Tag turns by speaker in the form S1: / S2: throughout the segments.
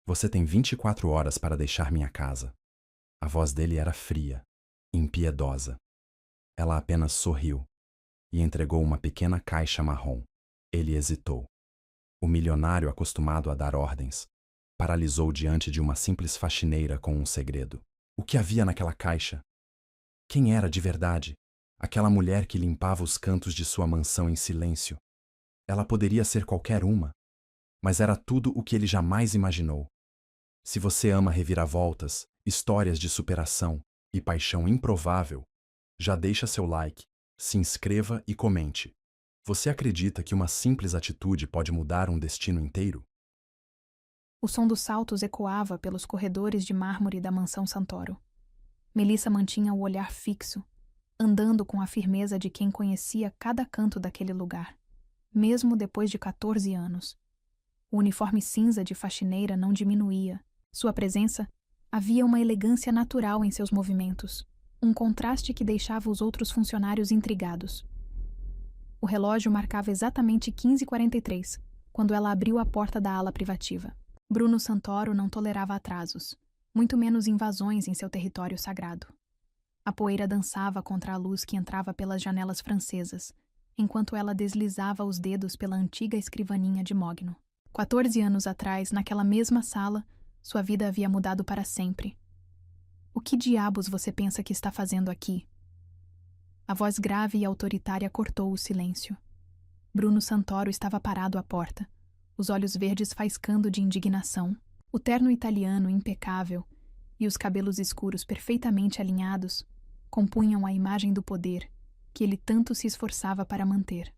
S1: Você tem 24 horas para deixar minha casa. A voz dele era fria, impiedosa. Ela apenas sorriu e entregou uma pequena caixa marrom. Ele hesitou. O milionário, acostumado a dar ordens, paralisou diante de uma simples faxineira com um segredo. O que havia naquela caixa? Quem era de verdade? Aquela mulher que limpava os cantos de sua mansão em silêncio. Ela poderia ser qualquer uma, mas era tudo o que ele jamais imaginou. Se você ama reviravoltas, histórias de superação e paixão improvável, já deixa seu like, se inscreva e comente. Você acredita que uma simples atitude pode mudar um destino inteiro?
S2: O som dos saltos ecoava pelos corredores de mármore da mansão Santoro. Melissa mantinha o olhar fixo, andando com a firmeza de quem conhecia cada canto daquele lugar, mesmo depois de 14 anos. O uniforme cinza de faxineira não diminuía. Sua presença havia uma elegância natural em seus movimentos, um contraste que deixava os outros funcionários intrigados. O relógio marcava exatamente 15h43, quando ela abriu a porta da ala privativa. Bruno Santoro não tolerava atrasos, muito menos invasões em seu território sagrado. A poeira dançava contra a luz que entrava pelas janelas francesas, enquanto ela deslizava os dedos pela antiga escrivaninha de mogno. 14 anos atrás, naquela mesma sala, sua vida havia mudado para sempre. O que diabos você pensa que está fazendo aqui? A voz grave e autoritária cortou o silêncio. Bruno Santoro estava parado à porta, os olhos verdes faiscando de indignação. O terno italiano impecável e os cabelos escuros perfeitamente alinhados compunham a imagem do poder que ele tanto se esforçava para manter.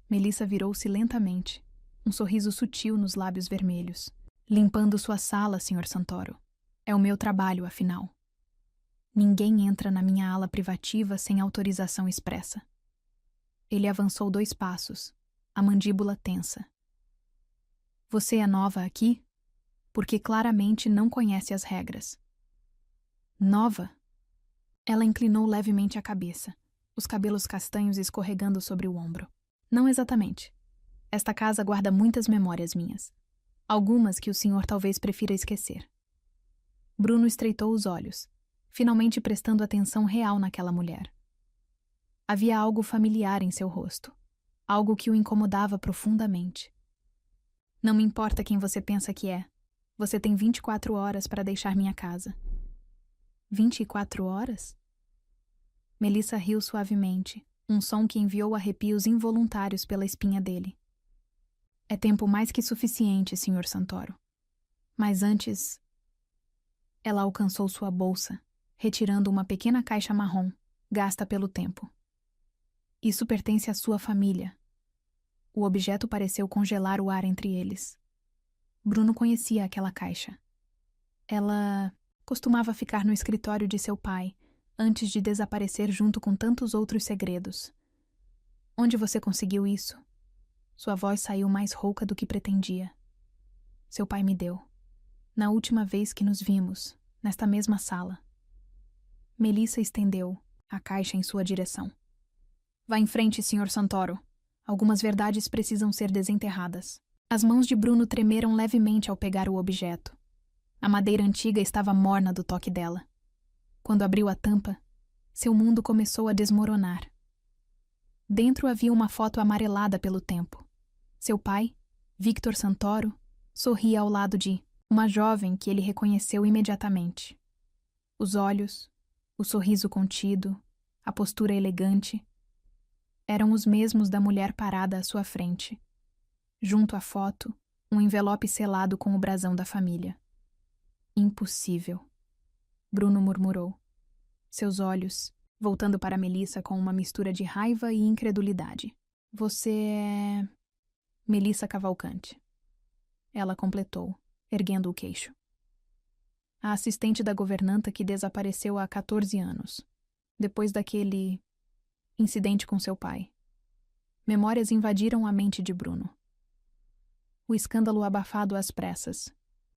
S2: Melissa virou-se lentamente, um sorriso sutil nos lábios vermelhos. Limpando sua sala, Sr. Santoro. É o meu trabalho, afinal. Ninguém entra na minha ala privativa sem autorização expressa. Ele avançou 2 passos, a mandíbula tensa. Você é nova aqui? Porque claramente não conhece as regras. Nova? Ela inclinou levemente a cabeça, os cabelos castanhos escorregando sobre o ombro. Não exatamente. Esta casa guarda muitas memórias minhas. Algumas que o senhor talvez prefira esquecer. Bruno estreitou os olhos, finalmente prestando atenção real naquela mulher. Havia algo familiar em seu rosto, algo que o incomodava profundamente. Não me importa quem você pensa que é. Você tem 24 horas para deixar minha casa. 24 horas? Melissa riu suavemente, um som que enviou arrepios involuntários pela espinha dele. É tempo mais que suficiente, Sr. Santoro. Mas antes... Ela alcançou sua bolsa, retirando uma pequena caixa marrom, gasta pelo tempo. Isso pertence à sua família. O objeto pareceu congelar o ar entre eles. Bruno conhecia aquela caixa. Ela costumava ficar no escritório de seu pai, antes de desaparecer junto com tantos outros segredos. Onde você conseguiu isso? Sua voz saiu mais rouca do que pretendia. Seu pai me deu. Na última vez que nos vimos, nesta mesma sala. Melissa estendeu a caixa em sua direção. Vá em frente, Sr. Santoro. Algumas verdades precisam ser desenterradas. As mãos de Bruno tremeram levemente ao pegar o objeto. A madeira antiga estava morna do toque dela. Quando abriu a tampa, seu mundo começou a desmoronar. Dentro havia uma foto amarelada pelo tempo. Seu pai, Victor Santoro, sorria ao lado de uma jovem que ele reconheceu imediatamente. Os olhos, o sorriso contido, a postura elegante, eram os mesmos da mulher parada à sua frente. Junto à foto, um envelope selado com o brasão da família. Impossível, Bruno murmurou, seus olhos voltando para Melissa com uma mistura de raiva e incredulidade. Você é... Melissa Cavalcante. Ela completou, erguendo o queixo. A assistente da governanta que desapareceu há 14 anos, depois daquele incidente com seu pai. Memórias invadiram a mente de Bruno. O escândalo abafado às pressas,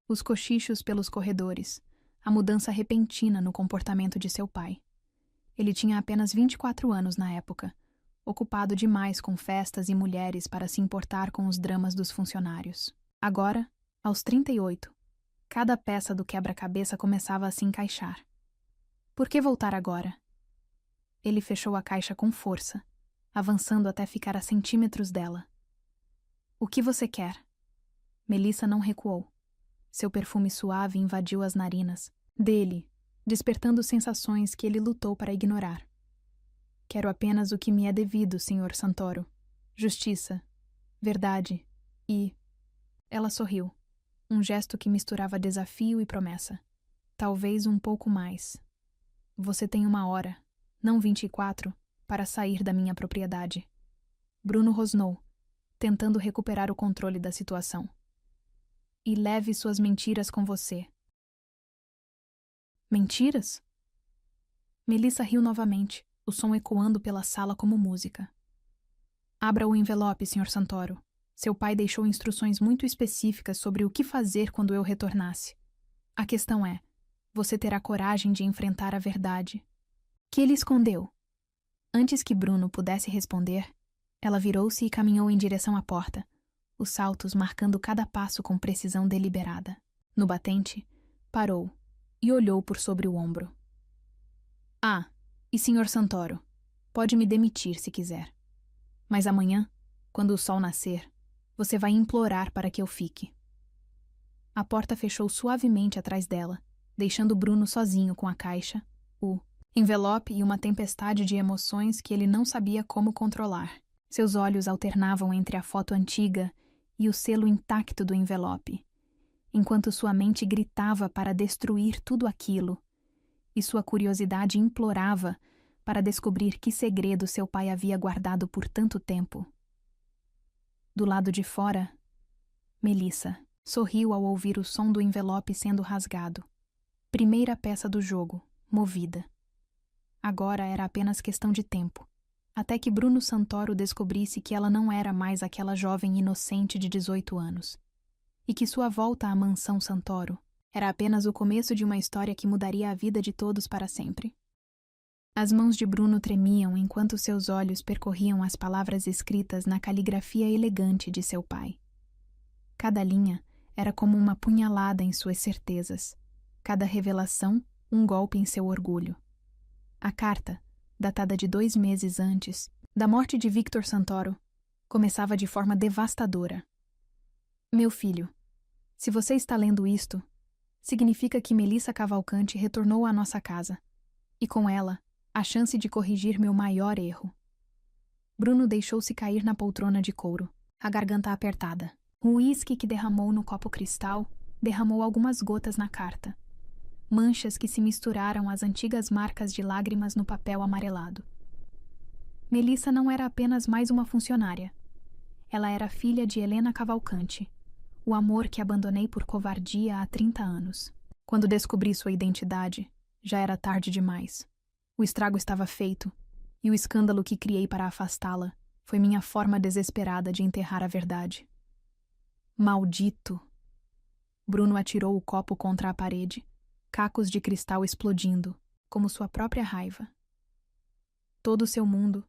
S2: os cochichos pelos corredores, a mudança repentina no comportamento de seu pai. Ele tinha apenas 24 anos na época, ocupado demais com festas e mulheres para se importar com os dramas dos funcionários. Agora, Aos 38, cada peça do quebra-cabeça começava a se encaixar. Por que voltar agora? Ele fechou a caixa com força, avançando até ficar a centímetros dela. O que você quer? Melissa não recuou. Seu perfume suave invadiu as narinas dele, despertando sensações que ele lutou para ignorar. Quero apenas o que me é devido, Sr. Santoro. Justiça, verdade e... Ela sorriu, um gesto que misturava desafio e promessa. Talvez um pouco mais. Você tem 1 hora, não 24, para sair da minha propriedade. Bruno rosnou, tentando recuperar o controle da situação. E leve suas mentiras com você. Mentiras? Melissa riu novamente, o som ecoando pela sala como música. Abra o envelope, Sr. Santoro. Seu pai deixou instruções muito específicas sobre o que fazer quando eu retornasse. A questão é, você terá coragem de enfrentar a verdade. Que ele escondeu? Antes que Bruno pudesse responder, ela virou-se e caminhou em direção à porta, os saltos marcando cada passo com precisão deliberada. No batente, parou e olhou por sobre o ombro. Ah, e Sr. Santoro, pode me demitir se quiser. Mas amanhã, quando o sol nascer, você vai implorar para que eu fique. A porta fechou suavemente atrás dela, deixando Bruno sozinho com a caixa, o envelope e uma tempestade de emoções que ele não sabia como controlar. Seus olhos alternavam entre a foto antiga e o selo intacto do envelope, enquanto sua mente gritava para destruir tudo aquilo, e sua curiosidade implorava para descobrir que segredo seu pai havia guardado por tanto tempo. Do lado de fora, Melissa sorriu ao ouvir o som do envelope sendo rasgado. Primeira peça do jogo, movida. Agora era apenas questão de tempo, até que Bruno Santoro descobrisse que ela não era mais aquela jovem inocente de 18 anos, e que sua volta à mansão Santoro era apenas o começo de uma história que mudaria a vida de todos para sempre. As mãos de Bruno tremiam enquanto seus olhos percorriam as palavras escritas na caligrafia elegante de seu pai. Cada linha era como uma punhalada em suas certezas, cada revelação um golpe em seu orgulho. A carta, datada de 2 meses antes da morte de Victor Santoro, começava de forma devastadora. Meu filho, se você está lendo isto, significa que Melissa Cavalcante retornou à nossa casa, e com ela, a chance de corrigir meu maior erro. Bruno deixou-se cair na poltrona de couro, a garganta apertada. O uísque que derramou no copo cristal derramou algumas gotas na carta, manchas que se misturaram às antigas marcas de lágrimas no papel amarelado. Melissa não era apenas mais uma funcionária. Ela era filha de Helena Cavalcante, o amor que abandonei por covardia há 30 anos. Quando descobri sua identidade, já era tarde demais. O estrago estava feito, e o escândalo que criei para afastá-la foi minha forma desesperada de enterrar a verdade. Maldito! Bruno atirou o copo contra a parede, cacos de cristal explodindo, como sua própria raiva. Todo o seu mundo,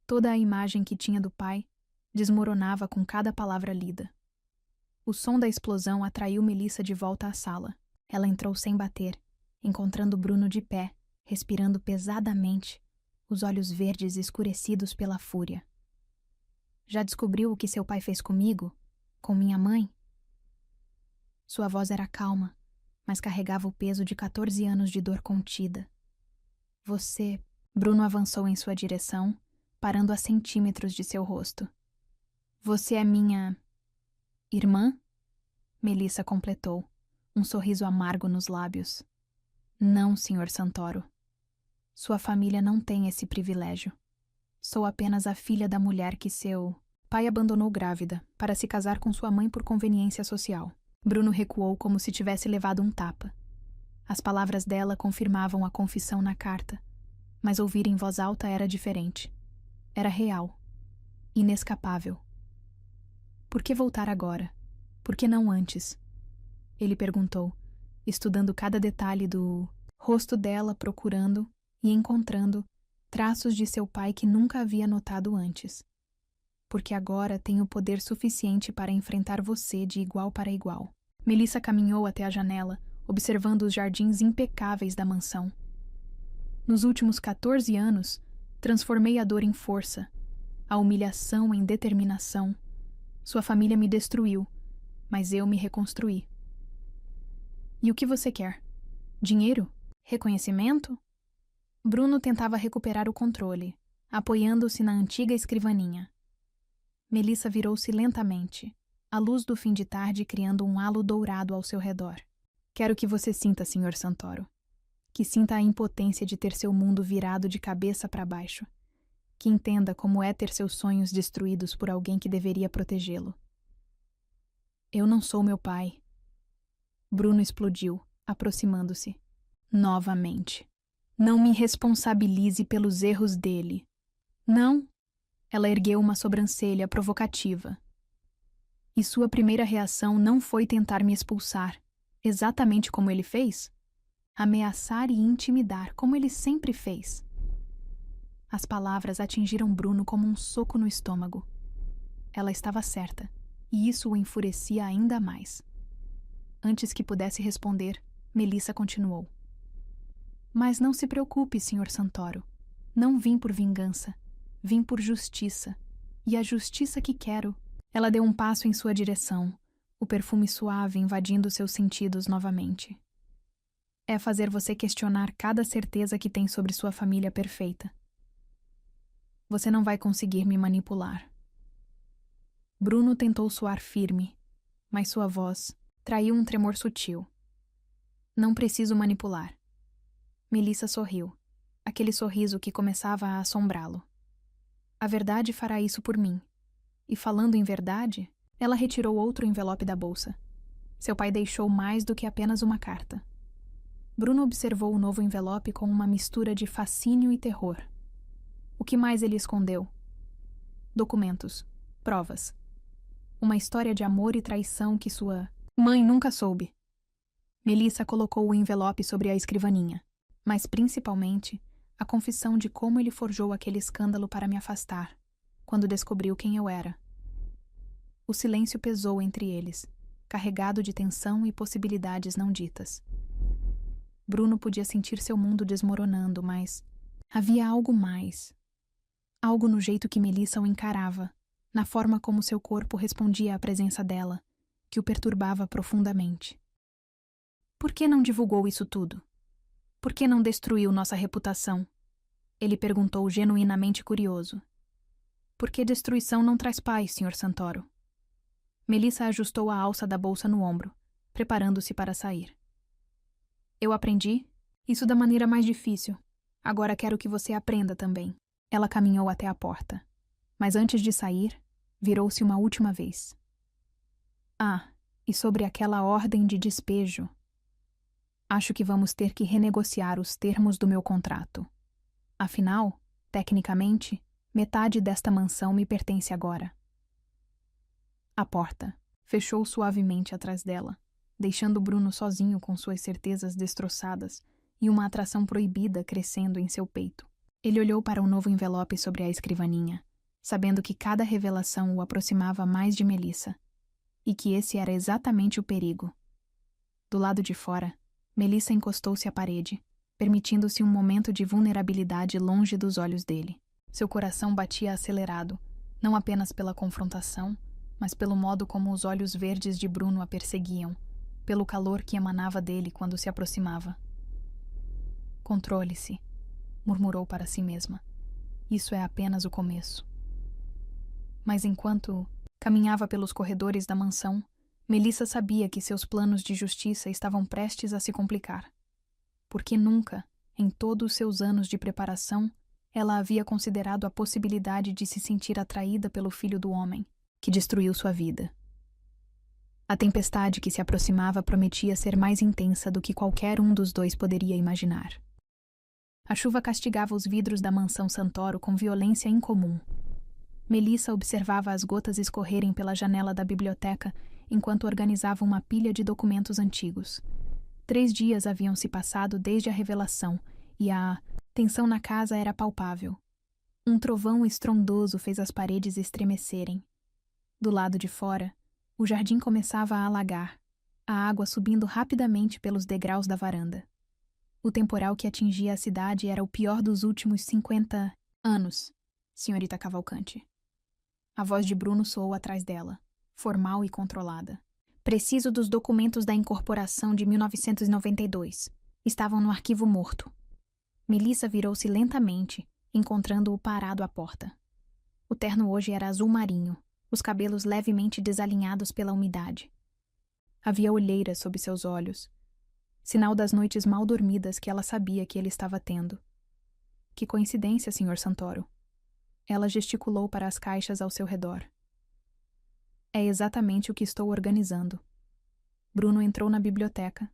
S2: toda a imagem que tinha do pai, desmoronava com cada palavra lida. O som da explosão atraiu Melissa de volta à sala. Ela entrou sem bater, encontrando Bruno de pé, respirando pesadamente, os olhos verdes escurecidos pela fúria. Já descobriu o que seu pai fez comigo? Com minha mãe? Sua voz era calma, mas carregava o peso de 14 anos de dor contida. Você... Bruno avançou em sua direção, parando a centímetros de seu rosto. Você é minha... irmã? Melissa completou, um sorriso amargo nos lábios. Não, Sr. Santoro. Sua família não tem esse privilégio. Sou apenas a filha da mulher que seu pai abandonou grávida para se casar com sua mãe por conveniência social. Bruno recuou como se tivesse levado um tapa. As palavras dela confirmavam a confissão na carta, mas ouvir em voz alta era diferente. Era real. Inescapável. Por que voltar agora? Por que não antes? Ele perguntou, estudando cada detalhe do rosto dela, procurando e encontrando traços de seu pai que nunca havia notado antes. Porque agora tenho poder suficiente para enfrentar você de igual para igual. Melissa caminhou até a janela, observando os jardins impecáveis da mansão. Nos últimos 14 anos, transformei a dor em força, a humilhação em determinação. Sua família me destruiu, mas eu me reconstruí. E o que você quer? Dinheiro? Reconhecimento? Bruno tentava recuperar o controle, apoiando-se na antiga escrivaninha. Melissa virou-se lentamente, a luz do fim de tarde criando um halo dourado ao seu redor. Quero que você sinta, Sr. Santoro. Que sinta a impotência de ter seu mundo virado de cabeça para baixo. Que entenda como é ter seus sonhos destruídos por alguém que deveria protegê-lo. Eu não sou meu pai. Bruno explodiu, aproximando-se. Novamente. Não me responsabilize pelos erros dele. Não? Ela ergueu uma sobrancelha provocativa. E sua primeira reação não foi tentar me expulsar, exatamente como ele fez? Ameaçar e intimidar, como ele sempre fez. As palavras atingiram Bruno como um soco no estômago. Ela estava certa, e isso o enfurecia ainda mais. Antes que pudesse responder, Melissa continuou. Mas não se preocupe, Sr. Santoro. Não vim por vingança. Vim por justiça. E a justiça que quero. Ela deu um passo em sua direção, o perfume suave invadindo seus sentidos novamente. É fazer você questionar cada certeza que tem sobre sua família perfeita. Você não vai conseguir me manipular. Bruno tentou soar firme, mas sua voz traiu um tremor sutil. Não preciso manipular. Melissa sorriu, aquele sorriso que começava a assombrá-lo. A verdade fará isso por mim. E falando em verdade, ela retirou outro envelope da bolsa. Seu pai deixou mais do que apenas uma carta. Bruno observou o novo envelope com uma mistura de fascínio e terror. O que mais ele escondeu? Documentos, provas. Uma história de amor e traição que sua mãe nunca soube. Melissa colocou o envelope sobre a escrivaninha, mas principalmente a confissão de como ele forjou aquele escândalo para me afastar, quando descobriu quem eu era. O silêncio pesou entre eles, carregado de tensão e possibilidades não ditas. Bruno podia sentir seu mundo desmoronando, mas havia algo mais. Algo no jeito que Melissa o encarava, na forma como seu corpo respondia à presença dela, que o perturbava profundamente. Por que não divulgou isso tudo? Por que não destruiu nossa reputação? Ele perguntou genuinamente curioso. Por que destruição não traz paz, Sr. Santoro? Melissa ajustou a alça da bolsa no ombro, preparando-se para sair. Eu aprendi isso da maneira mais difícil. Agora quero que você aprenda também. Ela caminhou até a porta, mas antes de sair, virou-se uma última vez. Ah, e sobre aquela ordem de despejo. Acho que vamos ter que renegociar os termos do meu contrato. Afinal, tecnicamente, metade desta mansão me pertence agora. A porta fechou suavemente atrás dela, deixando Bruno sozinho com suas certezas destroçadas e uma atração proibida crescendo em seu peito. Ele olhou para o novo envelope sobre a escrivaninha, sabendo que cada revelação o aproximava mais de Melissa, e que esse era exatamente o perigo. Do lado de fora, Melissa encostou-se à parede, permitindo-se um momento de vulnerabilidade longe dos olhos dele. Seu coração batia acelerado, não apenas pela confrontação, mas pelo modo como os olhos verdes de Bruno a perseguiam, pelo calor que emanava dele quando se aproximava. Controle-se, murmurou para si mesma. Isso é apenas o começo. Mas enquanto caminhava pelos corredores da mansão, Melissa sabia que seus planos de justiça estavam prestes a se complicar. Porque nunca, em todos os seus anos de preparação, ela havia considerado a possibilidade de se sentir atraída pelo filho do homem, que destruiu sua vida. A tempestade que se aproximava prometia ser mais intensa do que qualquer um dos dois poderia imaginar. A chuva castigava os vidros da mansão Santoro com violência incomum. Melissa observava as gotas escorrerem pela janela da biblioteca enquanto organizava uma pilha de documentos antigos. 3 dias haviam se passado desde a revelação e a tensão na casa era palpável. Um trovão estrondoso fez as paredes estremecerem. Do lado de fora, o jardim começava a alagar. a água subindo rapidamente pelos degraus da varanda. O temporal que atingia a cidade era o pior dos últimos 50 anos, senhorita Cavalcante. A voz de Bruno soou atrás dela, formal e controlada. Preciso dos documentos da incorporação de 1992. Estavam no arquivo morto. Melissa virou-se lentamente, encontrando-o parado à porta. O terno hoje era azul marinho, os cabelos levemente desalinhados pela umidade. Havia olheiras sob seus olhos, sinal das noites mal dormidas que ela sabia que ele estava tendo. Que coincidência, Sr. Santoro. Ela gesticulou para as caixas ao seu redor. É exatamente o que estou organizando. Bruno entrou na biblioteca,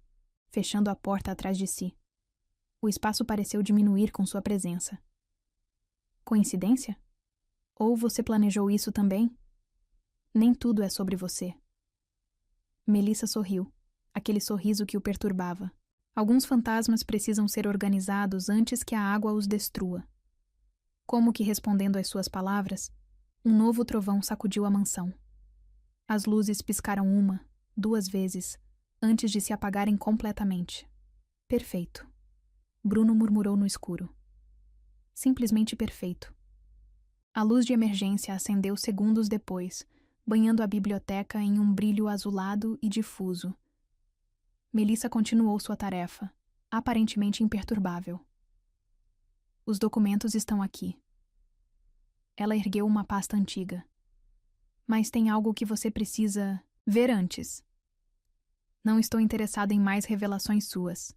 S2: fechando a porta atrás de si. O espaço pareceu diminuir com sua presença. Coincidência? Ou você planejou isso também? Nem tudo é sobre você. Melissa sorriu, aquele sorriso que o perturbava. Alguns fantasmas precisam ser organizados antes que a água os destrua. Como que respondendo às suas palavras, um novo trovão sacudiu a mansão. As luzes piscaram 1, 2 vezes, antes de se apagarem completamente. Perfeito. Bruno murmurou no escuro. Simplesmente perfeito. A luz de emergência acendeu segundos depois, banhando a biblioteca em um brilho azulado e difuso. Melissa continuou sua tarefa, aparentemente imperturbável. Os documentos estão aqui. Ela ergueu uma pasta antiga. Mas tem algo que você precisa ver antes. Não estou interessado em mais revelações suas.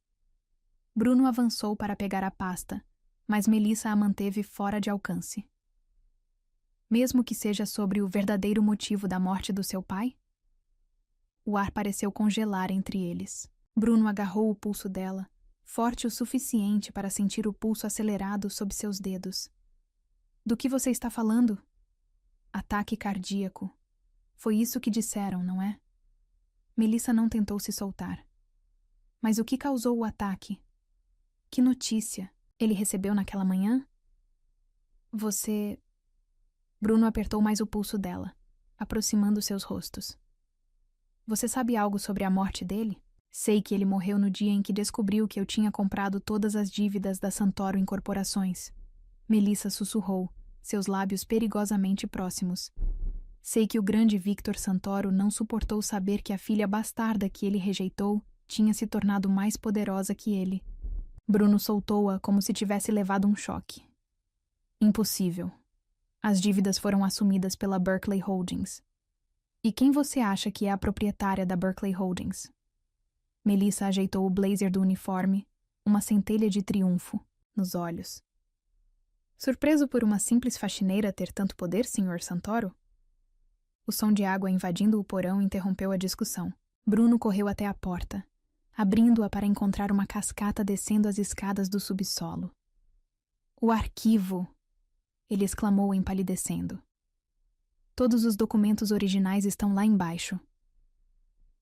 S2: Bruno avançou para pegar a pasta, mas Melissa a manteve fora de alcance. Mesmo que seja sobre o verdadeiro motivo da morte do seu pai? O ar pareceu congelar entre eles. Bruno agarrou o pulso dela, forte o suficiente para sentir o pulso acelerado sob seus dedos. Do que você está falando? Ataque cardíaco. Foi isso que disseram, não é? Melissa não tentou se soltar. Mas o que causou o ataque? Que notícia? Ele recebeu naquela manhã? Você... Bruno apertou mais o pulso dela, aproximando seus rostos. Você sabe algo sobre a morte dele? Sei que ele morreu no dia em que descobriu que eu tinha comprado todas as dívidas da Santoro Incorporações. Melissa sussurrou, seus lábios perigosamente próximos. Sei que o grande Victor Santoro não suportou saber que a filha bastarda que ele rejeitou tinha se tornado mais poderosa que ele. Bruno soltou-a como se tivesse levado um choque. Impossível. As dívidas foram assumidas pela Berkeley Holdings. E quem você acha que é a proprietária da Berkeley Holdings? Melissa ajeitou o blazer do uniforme, uma centelha de triunfo, nos olhos. Surpreso por uma simples faxineira ter tanto poder, Sr. Santoro? O som de água invadindo o porão interrompeu a discussão. Bruno correu até a porta, abrindo-a para encontrar uma cascata descendo as escadas do subsolo. O arquivo! Ele exclamou empalidecendo. Todos os documentos originais estão lá embaixo.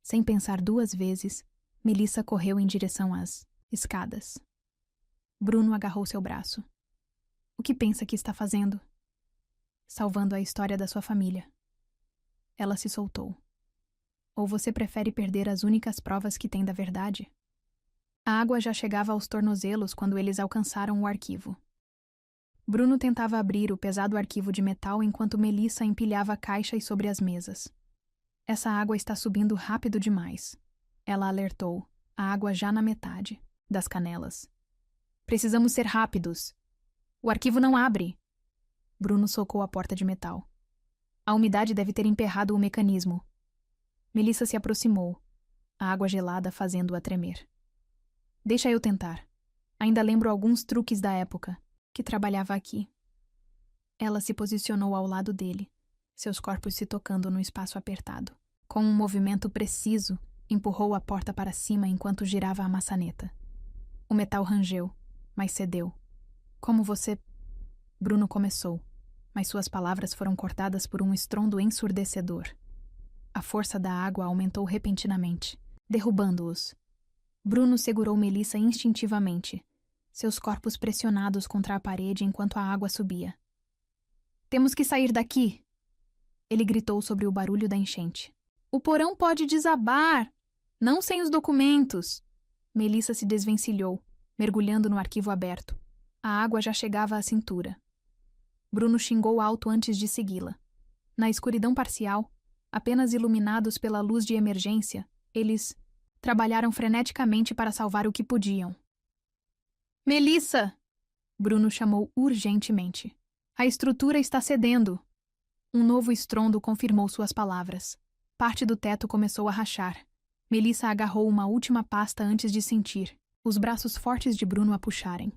S2: Sem pensar 2 vezes, Melissa correu em direção às escadas. Bruno agarrou seu braço. O que pensa que está fazendo? Salvando a história da sua família. Ela se soltou. Ou você prefere perder as únicas provas que tem da verdade? A água já chegava aos tornozelos quando eles alcançaram o arquivo. Bruno tentava abrir o pesado arquivo de metal enquanto Melissa empilhava caixas sobre as mesas. Essa água está subindo rápido demais. Ela alertou, a água já na metade, das canelas. Precisamos ser rápidos. O arquivo não abre. Bruno socou a porta de metal. A umidade deve ter emperrado o mecanismo. Melissa se aproximou, a água gelada fazendo-a tremer. Deixa eu tentar. Ainda lembro alguns truques da época, que trabalhava aqui. Ela se posicionou ao lado dele, seus corpos se tocando no espaço apertado. Com um movimento preciso, empurrou a porta para cima enquanto girava a maçaneta. O metal rangeu, mas cedeu. Como você... Bruno começou, mas suas palavras foram cortadas por um estrondo ensurdecedor. A força da água aumentou repentinamente, derrubando-os. Bruno segurou Melissa instintivamente, seus corpos pressionados contra a parede enquanto a água subia. Temos que sair daqui! Ele gritou sobre o barulho da enchente. O porão pode desabar! Não sem os documentos! Melissa se desvencilhou, mergulhando no arquivo aberto. A água já chegava à cintura. Bruno xingou alto antes de segui-la. Na escuridão parcial, apenas iluminados pela luz de emergência, eles trabalharam freneticamente para salvar o que podiam. Melissa! Bruno chamou urgentemente. A estrutura está cedendo. Um novo estrondo confirmou suas palavras. Parte do teto começou a rachar. Melissa agarrou uma última pasta antes de sentir os braços fortes de Bruno a puxarem.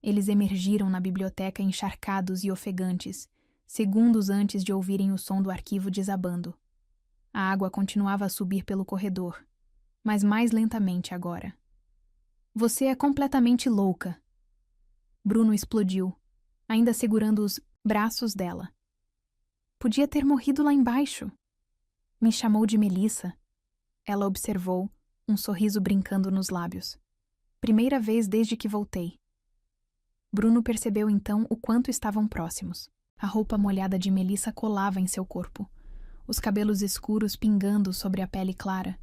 S2: Eles emergiram na biblioteca encharcados e ofegantes, segundos antes de ouvirem o som do arquivo desabando. A água continuava a subir pelo corredor, mas mais lentamente agora. Você é completamente louca. Bruno explodiu, ainda segurando os braços dela. Podia ter morrido lá embaixo. Me chamou de Melissa. Ela observou, um sorriso brincando nos lábios. Primeira vez desde que voltei. Bruno percebeu então o quanto estavam próximos. A roupa molhada de Melissa colava em seu corpo, os cabelos escuros pingando sobre a pele clara.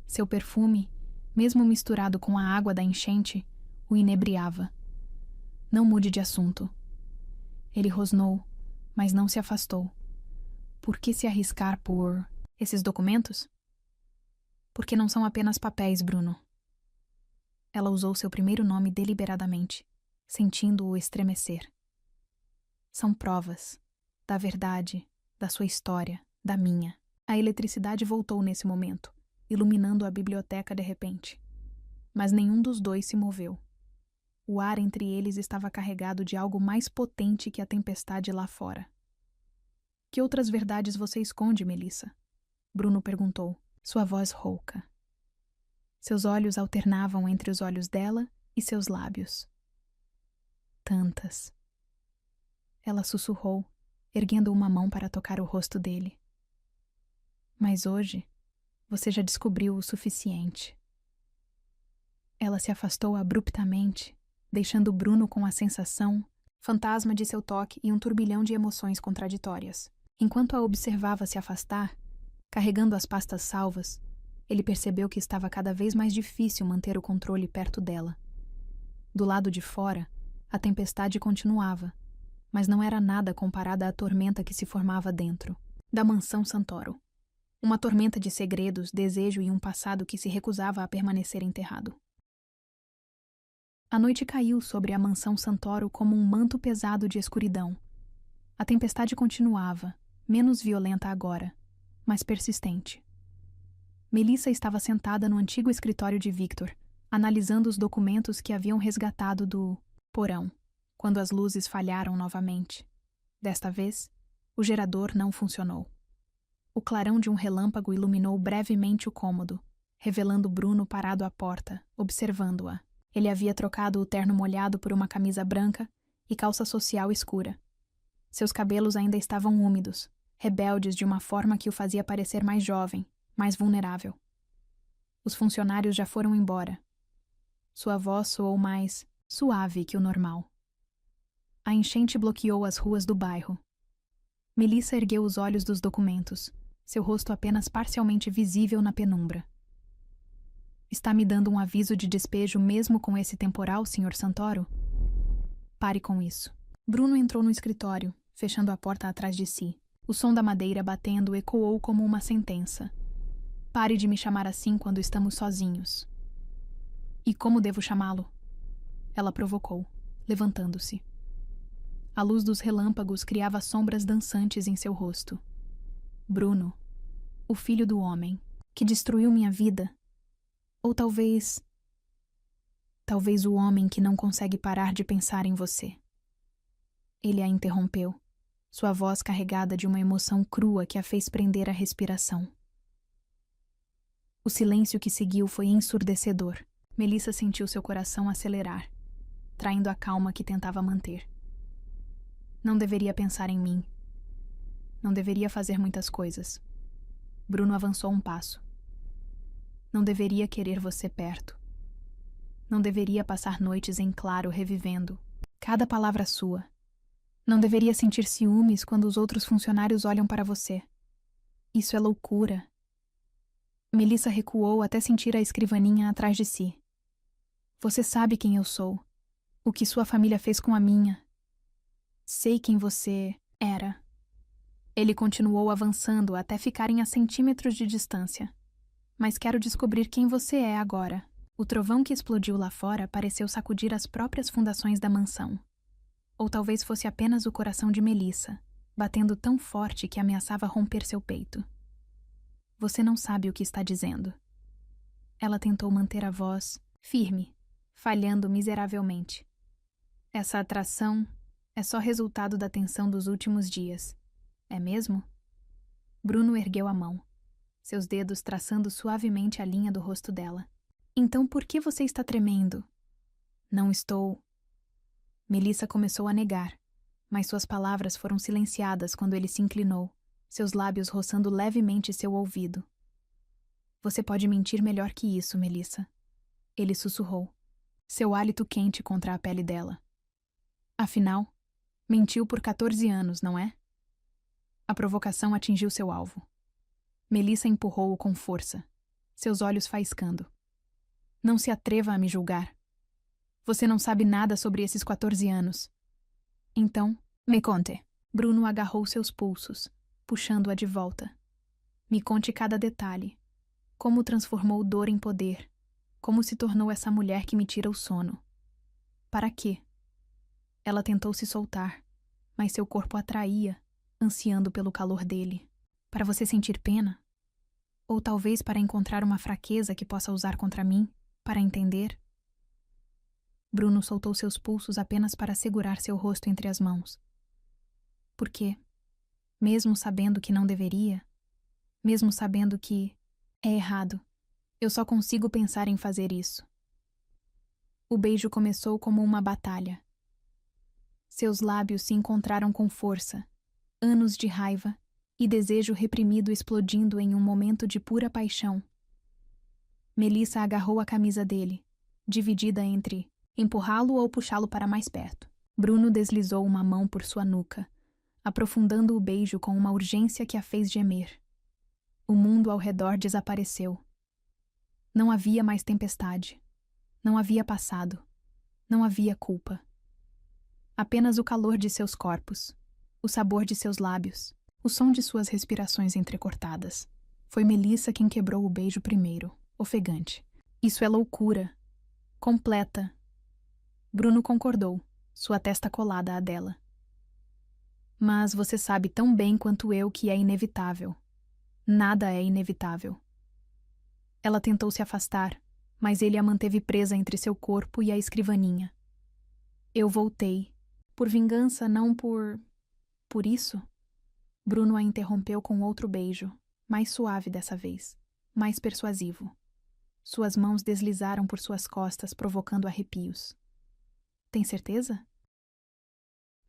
S2: Seu perfume, mesmo misturado com a água da enchente, o inebriava. Não mude de assunto. Ele rosnou, mas não se afastou. Por que se arriscar por esses documentos? Porque não são apenas papéis, Bruno. Ela usou seu primeiro nome deliberadamente, sentindo-o estremecer. São provas, da verdade, da sua história, da minha. A eletricidade voltou nesse momento, iluminando a biblioteca de repente. Mas nenhum dos dois se moveu. O ar entre eles estava carregado de algo mais potente que a tempestade lá fora. Que outras verdades você esconde, Melissa? Bruno perguntou, sua voz rouca. Seus olhos alternavam entre os olhos dela e seus lábios. Tantas. Ela sussurrou, erguendo uma mão para tocar o rosto dele. Mas hoje, você já descobriu o suficiente. Ela se afastou abruptamente, deixando Bruno com a sensação, fantasma de seu toque e um turbilhão de emoções contraditórias. Enquanto a observava se afastar, carregando as pastas salvas, ele percebeu que estava cada vez mais difícil manter o controle perto dela. Do lado de fora, a tempestade continuava, mas não era nada comparada à tormenta que se formava dentro da mansão Santoro. Uma tormenta de segredos, desejo e um passado que se recusava a permanecer enterrado. A noite caiu sobre a mansão Santoro como um manto pesado de escuridão. A tempestade continuava, menos violenta agora, mas persistente. Melissa estava sentada no antigo escritório de Victor, analisando os documentos que haviam resgatado do porão, quando as luzes falharam novamente. Desta vez, o gerador não funcionou. O clarão de um relâmpago iluminou brevemente o cômodo, revelando Bruno parado à porta, observando-a. Ele havia trocado o terno molhado por uma camisa branca e calça social escura. Seus cabelos ainda estavam úmidos, rebeldes de uma forma que o fazia parecer mais jovem, mais vulnerável. Os funcionários já foram embora. Sua voz soou mais suave que o normal. A enchente bloqueou as ruas do bairro. Melissa ergueu os olhos dos documentos, seu rosto apenas parcialmente visível na penumbra. Está me dando um aviso de despejo mesmo com esse temporal, Sr. Santoro? Pare com isso. Bruno entrou no escritório, fechando a porta atrás de si. O som da madeira batendo ecoou como uma sentença. Pare de me chamar assim quando estamos sozinhos. E como devo chamá-lo? Ela provocou, levantando-se. A luz dos relâmpagos criava sombras dançantes em seu rosto. Bruno, o filho do homem, que destruiu minha vida. Ou talvez o homem que não consegue parar de pensar em você. Ele a interrompeu, sua voz carregada de uma emoção crua que a fez prender a respiração. O silêncio que seguiu foi ensurdecedor. Melissa sentiu seu coração acelerar, traindo a calma que tentava manter. Não deveria pensar em mim. Não deveria fazer muitas coisas. Bruno avançou um passo. Não deveria querer você perto. Não deveria passar noites em claro revivendo cada palavra sua. Não deveria sentir ciúmes quando os outros funcionários olham para você. Isso é loucura. Melissa recuou até sentir a escrivaninha atrás de si. Você sabe quem eu sou. O que sua família fez com a minha. Sei quem você era. Ele continuou avançando até ficarem a centímetros de distância. Mas quero descobrir quem você é agora. O trovão que explodiu lá fora pareceu sacudir as próprias fundações da mansão. Ou talvez fosse apenas o coração de Melissa, batendo tão forte que ameaçava romper seu peito. Você não sabe o que está dizendo. Ela tentou manter a voz firme, falhando miseravelmente. Essa atração é só resultado da tensão dos últimos dias. É mesmo? Bruno ergueu a mão, seus dedos traçando suavemente a linha do rosto dela. Então por que você está tremendo? Não estou... Melissa começou a negar, mas suas palavras foram silenciadas quando ele se inclinou, seus lábios roçando levemente seu ouvido. Você pode mentir melhor que isso, Melissa. Ele sussurrou, seu hálito quente contra a pele dela. Afinal, mentiu por 14 anos, não é? A provocação atingiu seu alvo. Melissa empurrou-o com força, seus olhos faiscando. Não se atreva a me julgar. Você não sabe nada sobre esses 14 anos. Então, me conte. Bruno agarrou seus pulsos, puxando-a de volta. Me conte cada detalhe. Como transformou dor em poder. Como se tornou essa mulher que me tira o sono. Para quê? Ela tentou se soltar, mas seu corpo atraía, ansiando pelo calor dele. Para você sentir pena? Ou talvez para encontrar uma fraqueza que possa usar contra mim, para entender? Bruno soltou seus pulsos apenas para segurar seu rosto entre as mãos. Por quê? Mesmo sabendo que não deveria, mesmo sabendo que é errado, eu só consigo pensar em fazer isso. O beijo começou como uma batalha. Seus lábios se encontraram com força, anos de raiva e desejo reprimido explodindo em um momento de pura paixão. Melissa agarrou a camisa dele, dividida entre empurrá-lo ou puxá-lo para mais perto. Bruno deslizou uma mão por sua nuca, aprofundando o beijo com uma urgência que a fez gemer. O mundo ao redor desapareceu. Não havia mais tempestade. Não havia passado. Não havia culpa. Apenas o calor de seus corpos, o sabor de seus lábios, o som de suas respirações entrecortadas. Foi Melissa quem quebrou o beijo primeiro, ofegante. Isso é loucura. Completa. Bruno concordou, sua testa colada à dela. Mas você sabe tão bem quanto eu que é inevitável. Nada é inevitável. Ela tentou se afastar, mas ele a manteve presa entre seu corpo e a escrivaninha. Eu voltei. Por vingança, não por... Por isso? Bruno a interrompeu com outro beijo, mais suave dessa vez, mais persuasivo. Suas mãos deslizaram por suas costas, provocando arrepios. Tem certeza?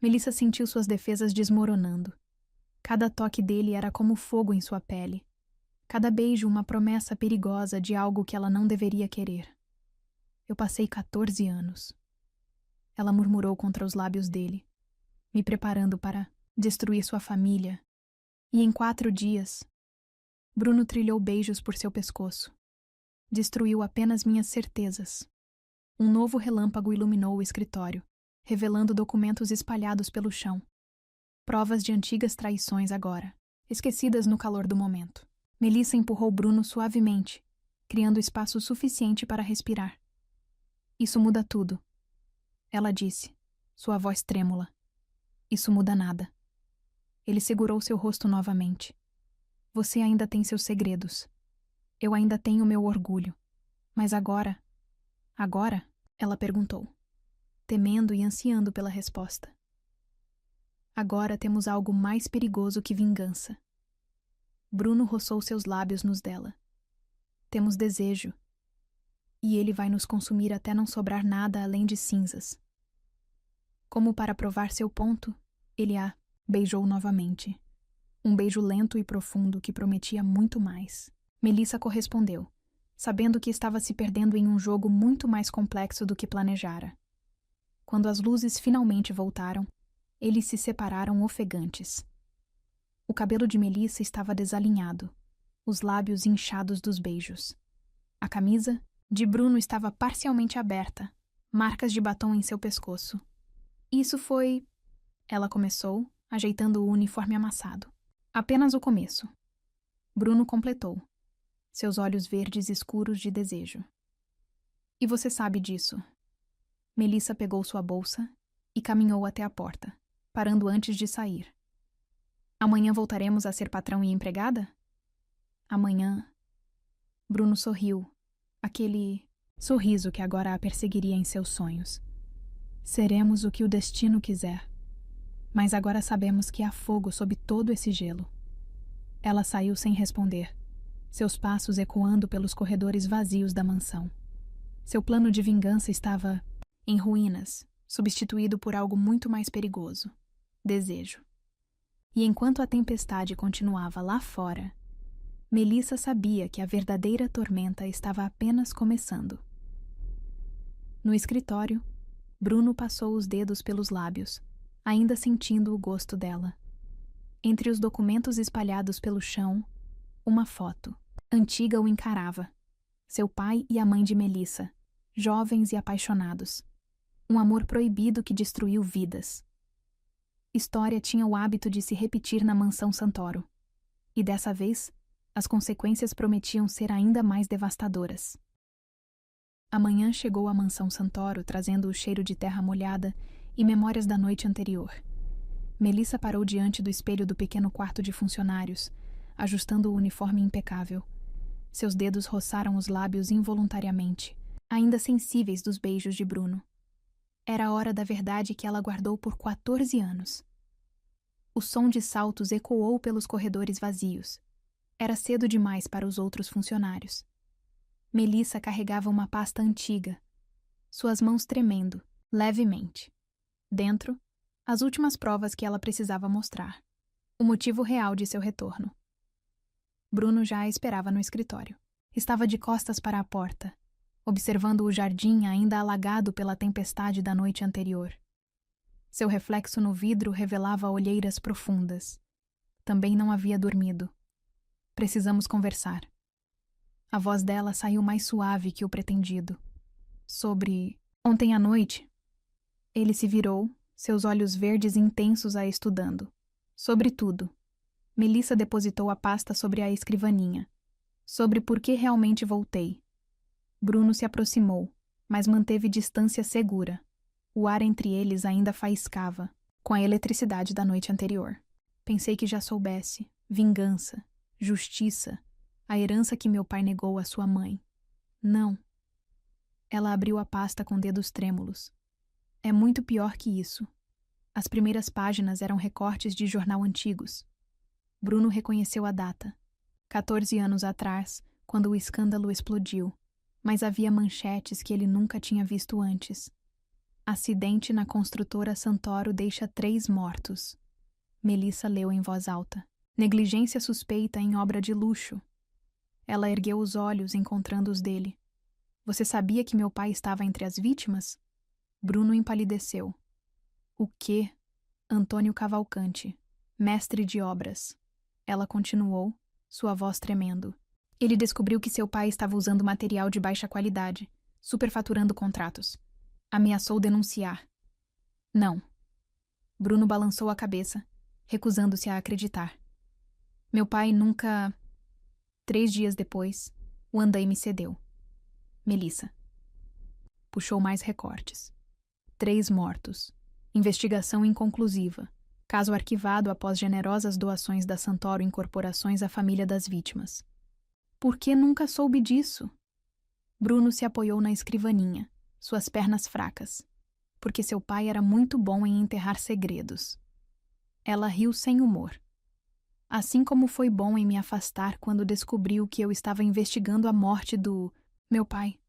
S2: Melissa sentiu suas defesas desmoronando. Cada toque dele era como fogo em sua pele. Cada beijo uma promessa perigosa de algo que ela não deveria querer. Eu passei 14 anos. Ela murmurou contra os lábios dele, me preparando para destruir sua família. E em 4 dias, Bruno trilhou beijos por seu pescoço. Destruiu apenas minhas certezas. Um novo relâmpago iluminou o escritório, revelando documentos espalhados pelo chão. Provas de antigas traições agora, esquecidas no calor do momento. Melissa empurrou Bruno suavemente, criando espaço suficiente para respirar. Isso muda tudo. Ela disse, sua voz trêmula. Isso muda nada. Ele segurou seu rosto novamente. Você ainda tem seus segredos. Eu ainda tenho meu orgulho. Mas agora... Agora? Ela perguntou, temendo e ansiando pela resposta. Agora temos algo mais perigoso que vingança. Bruno roçou seus lábios nos dela. Temos desejo. E ele vai nos consumir até não sobrar nada além de cinzas. Como para provar seu ponto, ele a beijou novamente. Um beijo lento e profundo que prometia muito mais. Melissa correspondeu, sabendo que estava se perdendo em um jogo muito mais complexo do que planejara. Quando as luzes finalmente voltaram, eles se separaram ofegantes. O cabelo de Melissa estava desalinhado, os lábios inchados dos beijos. A camisa de Bruno estava parcialmente aberta, marcas de batom em seu pescoço. Isso foi... Ela começou, ajeitando o uniforme amassado. Apenas o começo. Bruno completou, seus olhos verdes escuros de desejo. E você sabe disso. Melissa pegou sua bolsa e caminhou até a porta, parando antes de sair. Amanhã voltaremos a ser patrão e empregada? Amanhã. Bruno sorriu, aquele sorriso que agora a perseguiria em seus sonhos. Seremos o que o destino quiser. Mas agora sabemos que há fogo sob todo esse gelo. Ela saiu sem responder, seus passos ecoando pelos corredores vazios da mansão. Seu plano de vingança estava em ruínas, substituído por algo muito mais perigoso: desejo. E enquanto a tempestade continuava lá fora, Melissa sabia que a verdadeira tormenta estava apenas começando. No escritório, Bruno passou os dedos pelos lábios, ainda sentindo o gosto dela. Entre os documentos espalhados pelo chão, uma foto. Antiga o encarava. Seu pai e a mãe de Melissa, jovens e apaixonados. Um amor proibido que destruiu vidas. História tinha o hábito de se repetir na mansão Santoro. E dessa vez, as consequências prometiam ser ainda mais devastadoras. Amanhã chegou à mansão Santoro trazendo o cheiro de terra molhada e memórias da noite anterior. Melissa parou diante do espelho do pequeno quarto de funcionários, ajustando o uniforme impecável. Seus dedos roçaram os lábios involuntariamente, ainda sensíveis dos beijos de Bruno. Era a hora da verdade que ela guardou por 14 anos. O som de saltos ecoou pelos corredores vazios. Era cedo demais para os outros funcionários. Melissa carregava uma pasta antiga, suas mãos tremendo, levemente. Dentro, as últimas provas que ela precisava mostrar. O motivo real de seu retorno. Bruno já a esperava no escritório. Estava de costas para a porta, observando o jardim ainda alagado pela tempestade da noite anterior. Seu reflexo no vidro revelava olheiras profundas. Também não havia dormido. Precisamos conversar. A voz dela saiu mais suave que o pretendido. Sobre ontem à noite. Ele se virou, seus olhos verdes intensos a estudando. Sobre tudo. Melissa depositou a pasta sobre a escrivaninha. Sobre por que realmente voltei. Bruno se aproximou, mas manteve distância segura. O ar entre eles ainda faiscava, com a eletricidade da noite anterior. Pensei que já soubesse. Vingança. Justiça. A herança que meu pai negou à sua mãe. Não. Ela abriu a pasta com dedos trêmulos. É muito pior que isso. As primeiras páginas eram recortes de jornal antigos. Bruno reconheceu a data. 14 anos atrás, quando o escândalo explodiu. Mas havia manchetes que ele nunca tinha visto antes. Acidente na construtora Santoro deixa 3 mortos. Melissa leu em voz alta. Negligência suspeita em obra de luxo. Ela ergueu os olhos, encontrando os dele. Você sabia que meu pai estava entre as vítimas? Bruno empalideceu. O quê? Antônio Cavalcante, mestre de obras. Ela continuou, sua voz tremendo. Ele descobriu que seu pai estava usando material de baixa qualidade, superfaturando contratos. Ameaçou denunciar. Não. Bruno balançou a cabeça, recusando-se a acreditar. Meu pai nunca... 3 dias depois, o andaime cedeu. Melissa. Puxou mais recortes. 3 mortos. Investigação inconclusiva. Caso arquivado após generosas doações da Santoro Incorporações à família das vítimas. Por que nunca soube disso? Bruno se apoiou na escrivaninha, suas pernas fracas. Porque seu pai era muito bom em enterrar segredos. Ela riu sem humor. Assim como foi bom em me afastar quando descobriu que eu estava investigando a morte do... meu pai.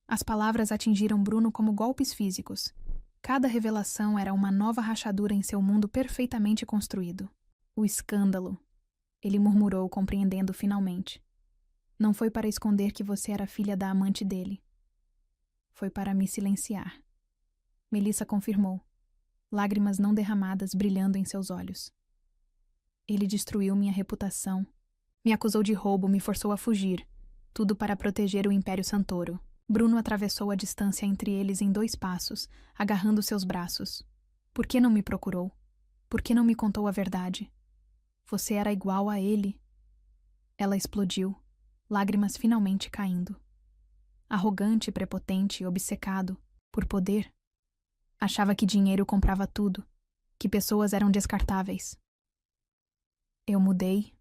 S2: As palavras atingiram Bruno como golpes físicos. Cada revelação era uma nova rachadura em seu mundo perfeitamente construído. O escândalo. Ele murmurou, compreendendo finalmente. Não foi para esconder que você era filha da amante dele. Foi para me silenciar. Melissa confirmou, lágrimas não derramadas brilhando em seus olhos. Ele destruiu minha reputação, Me acusou de roubo, me forçou a fugir. Tudo para proteger o Império Santoro. Bruno atravessou a distância entre eles em 2 passos, agarrando seus braços. Por que não me procurou? Por que não me contou a verdade? Você era igual a ele. Ela explodiu, lágrimas finalmente caindo. Arrogante, prepotente, obcecado por poder. Achava que dinheiro comprava tudo, que pessoas eram descartáveis. Eu mudei.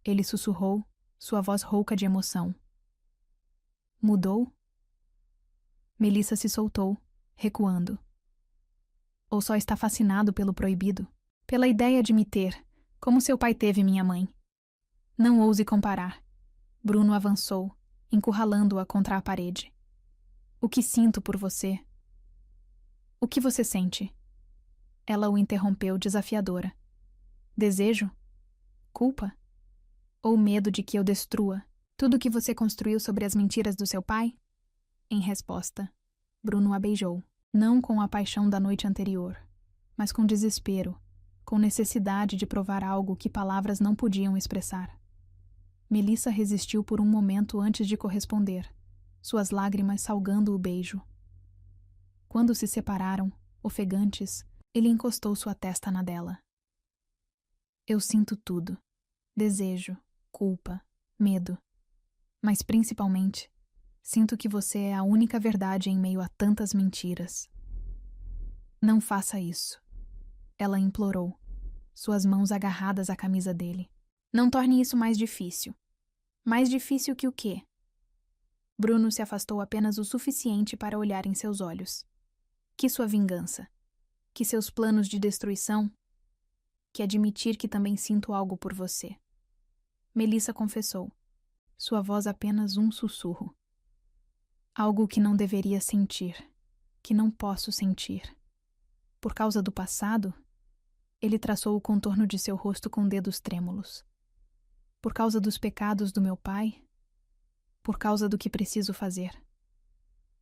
S2: Ele sussurrou, sua voz rouca de emoção. Mudou? Melissa se soltou, recuando. Ou só está fascinado pelo proibido, pela ideia de me ter, como seu pai teve minha mãe. Não ouse comparar. Bruno avançou, encurralando-a contra a parede. O que sinto por você? O que você sente? Ela o interrompeu, desafiadora. Desejo? Culpa? Ou medo de que eu destrua tudo o que você construiu sobre as mentiras do seu pai? Em resposta, Bruno a beijou, não com a paixão da noite anterior, mas com desespero, com necessidade de provar algo que palavras não podiam expressar. Melissa resistiu por um momento antes de corresponder, suas lágrimas salgando o beijo. Quando se separaram, ofegantes, ele encostou sua testa na dela. Eu sinto tudo. Desejo, culpa, medo. Mas principalmente, sinto que você é a única verdade em meio a tantas mentiras. Não faça isso. Ela implorou, suas mãos agarradas à camisa dele. Não torne isso mais difícil. Mais difícil que o quê? Bruno se afastou apenas o suficiente para olhar em seus olhos. Que sua vingança? Que seus planos de destruição? Que admitir que também sinto algo por você. Melissa confessou, sua voz apenas um sussurro. Algo que não deveria sentir, que não posso sentir. Por causa do passado, ele traçou o contorno de seu rosto com dedos trêmulos. Por causa dos pecados do meu pai? Por causa do que preciso fazer?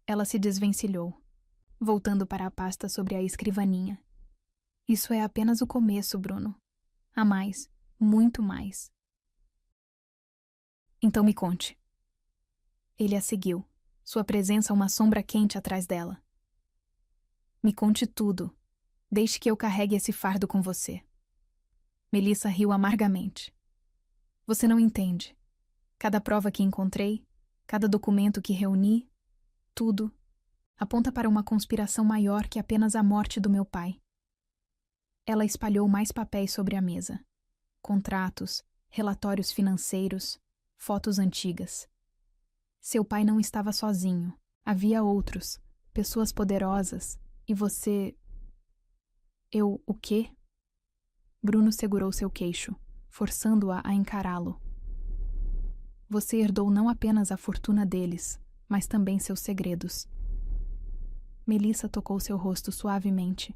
S2: Ela se desvencilhou, voltando para a pasta sobre a escrivaninha. Isso é apenas o começo, Bruno. Há mais, muito mais. Então me conte. Ele a seguiu, sua presença uma sombra quente atrás dela. Me conte tudo. Deixe que eu carregue esse fardo com você. Melissa riu amargamente. Você não entende. Cada prova que encontrei, cada documento que reuni, tudo, aponta para uma conspiração maior que apenas a morte do meu pai. Ela espalhou mais papéis sobre a mesa. Contratos, relatórios financeiros, fotos antigas. Seu pai não estava sozinho. Havia outros, pessoas poderosas, e você... Eu, o quê? Bruno segurou seu queixo, forçando-a a encará-lo. Você herdou não apenas a fortuna deles, mas também seus segredos. Melissa tocou seu rosto suavemente.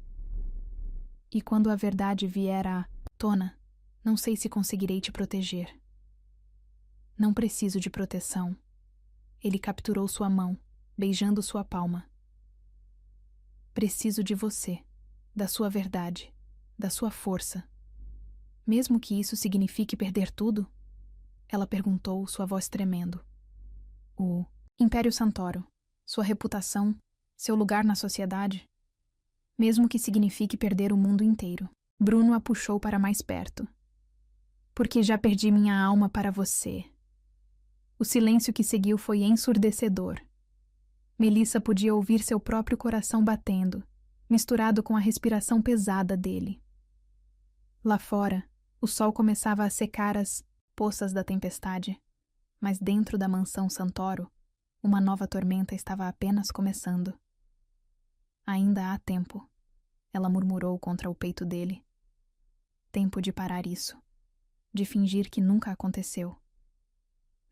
S2: E quando a verdade vier à tona, não sei se conseguirei te proteger. Não preciso de proteção. Ele capturou sua mão, beijando sua palma. Preciso de você, da sua verdade, da sua força. Mesmo que isso signifique perder tudo? Ela perguntou, sua voz tremendo. O Império Santoro, sua reputação, seu lugar na sociedade? Mesmo que signifique perder o mundo inteiro. Bruno a puxou para mais perto. Porque já perdi minha alma para você. O silêncio que seguiu foi ensurdecedor. Melissa podia ouvir seu próprio coração batendo, misturado com a respiração pesada dele. Lá fora, o sol começava a secar as poças da tempestade, mas dentro da mansão Santoro, uma nova tormenta estava apenas começando. Ainda há tempo, ela murmurou contra o peito dele. Tempo de parar isso, de fingir que nunca aconteceu.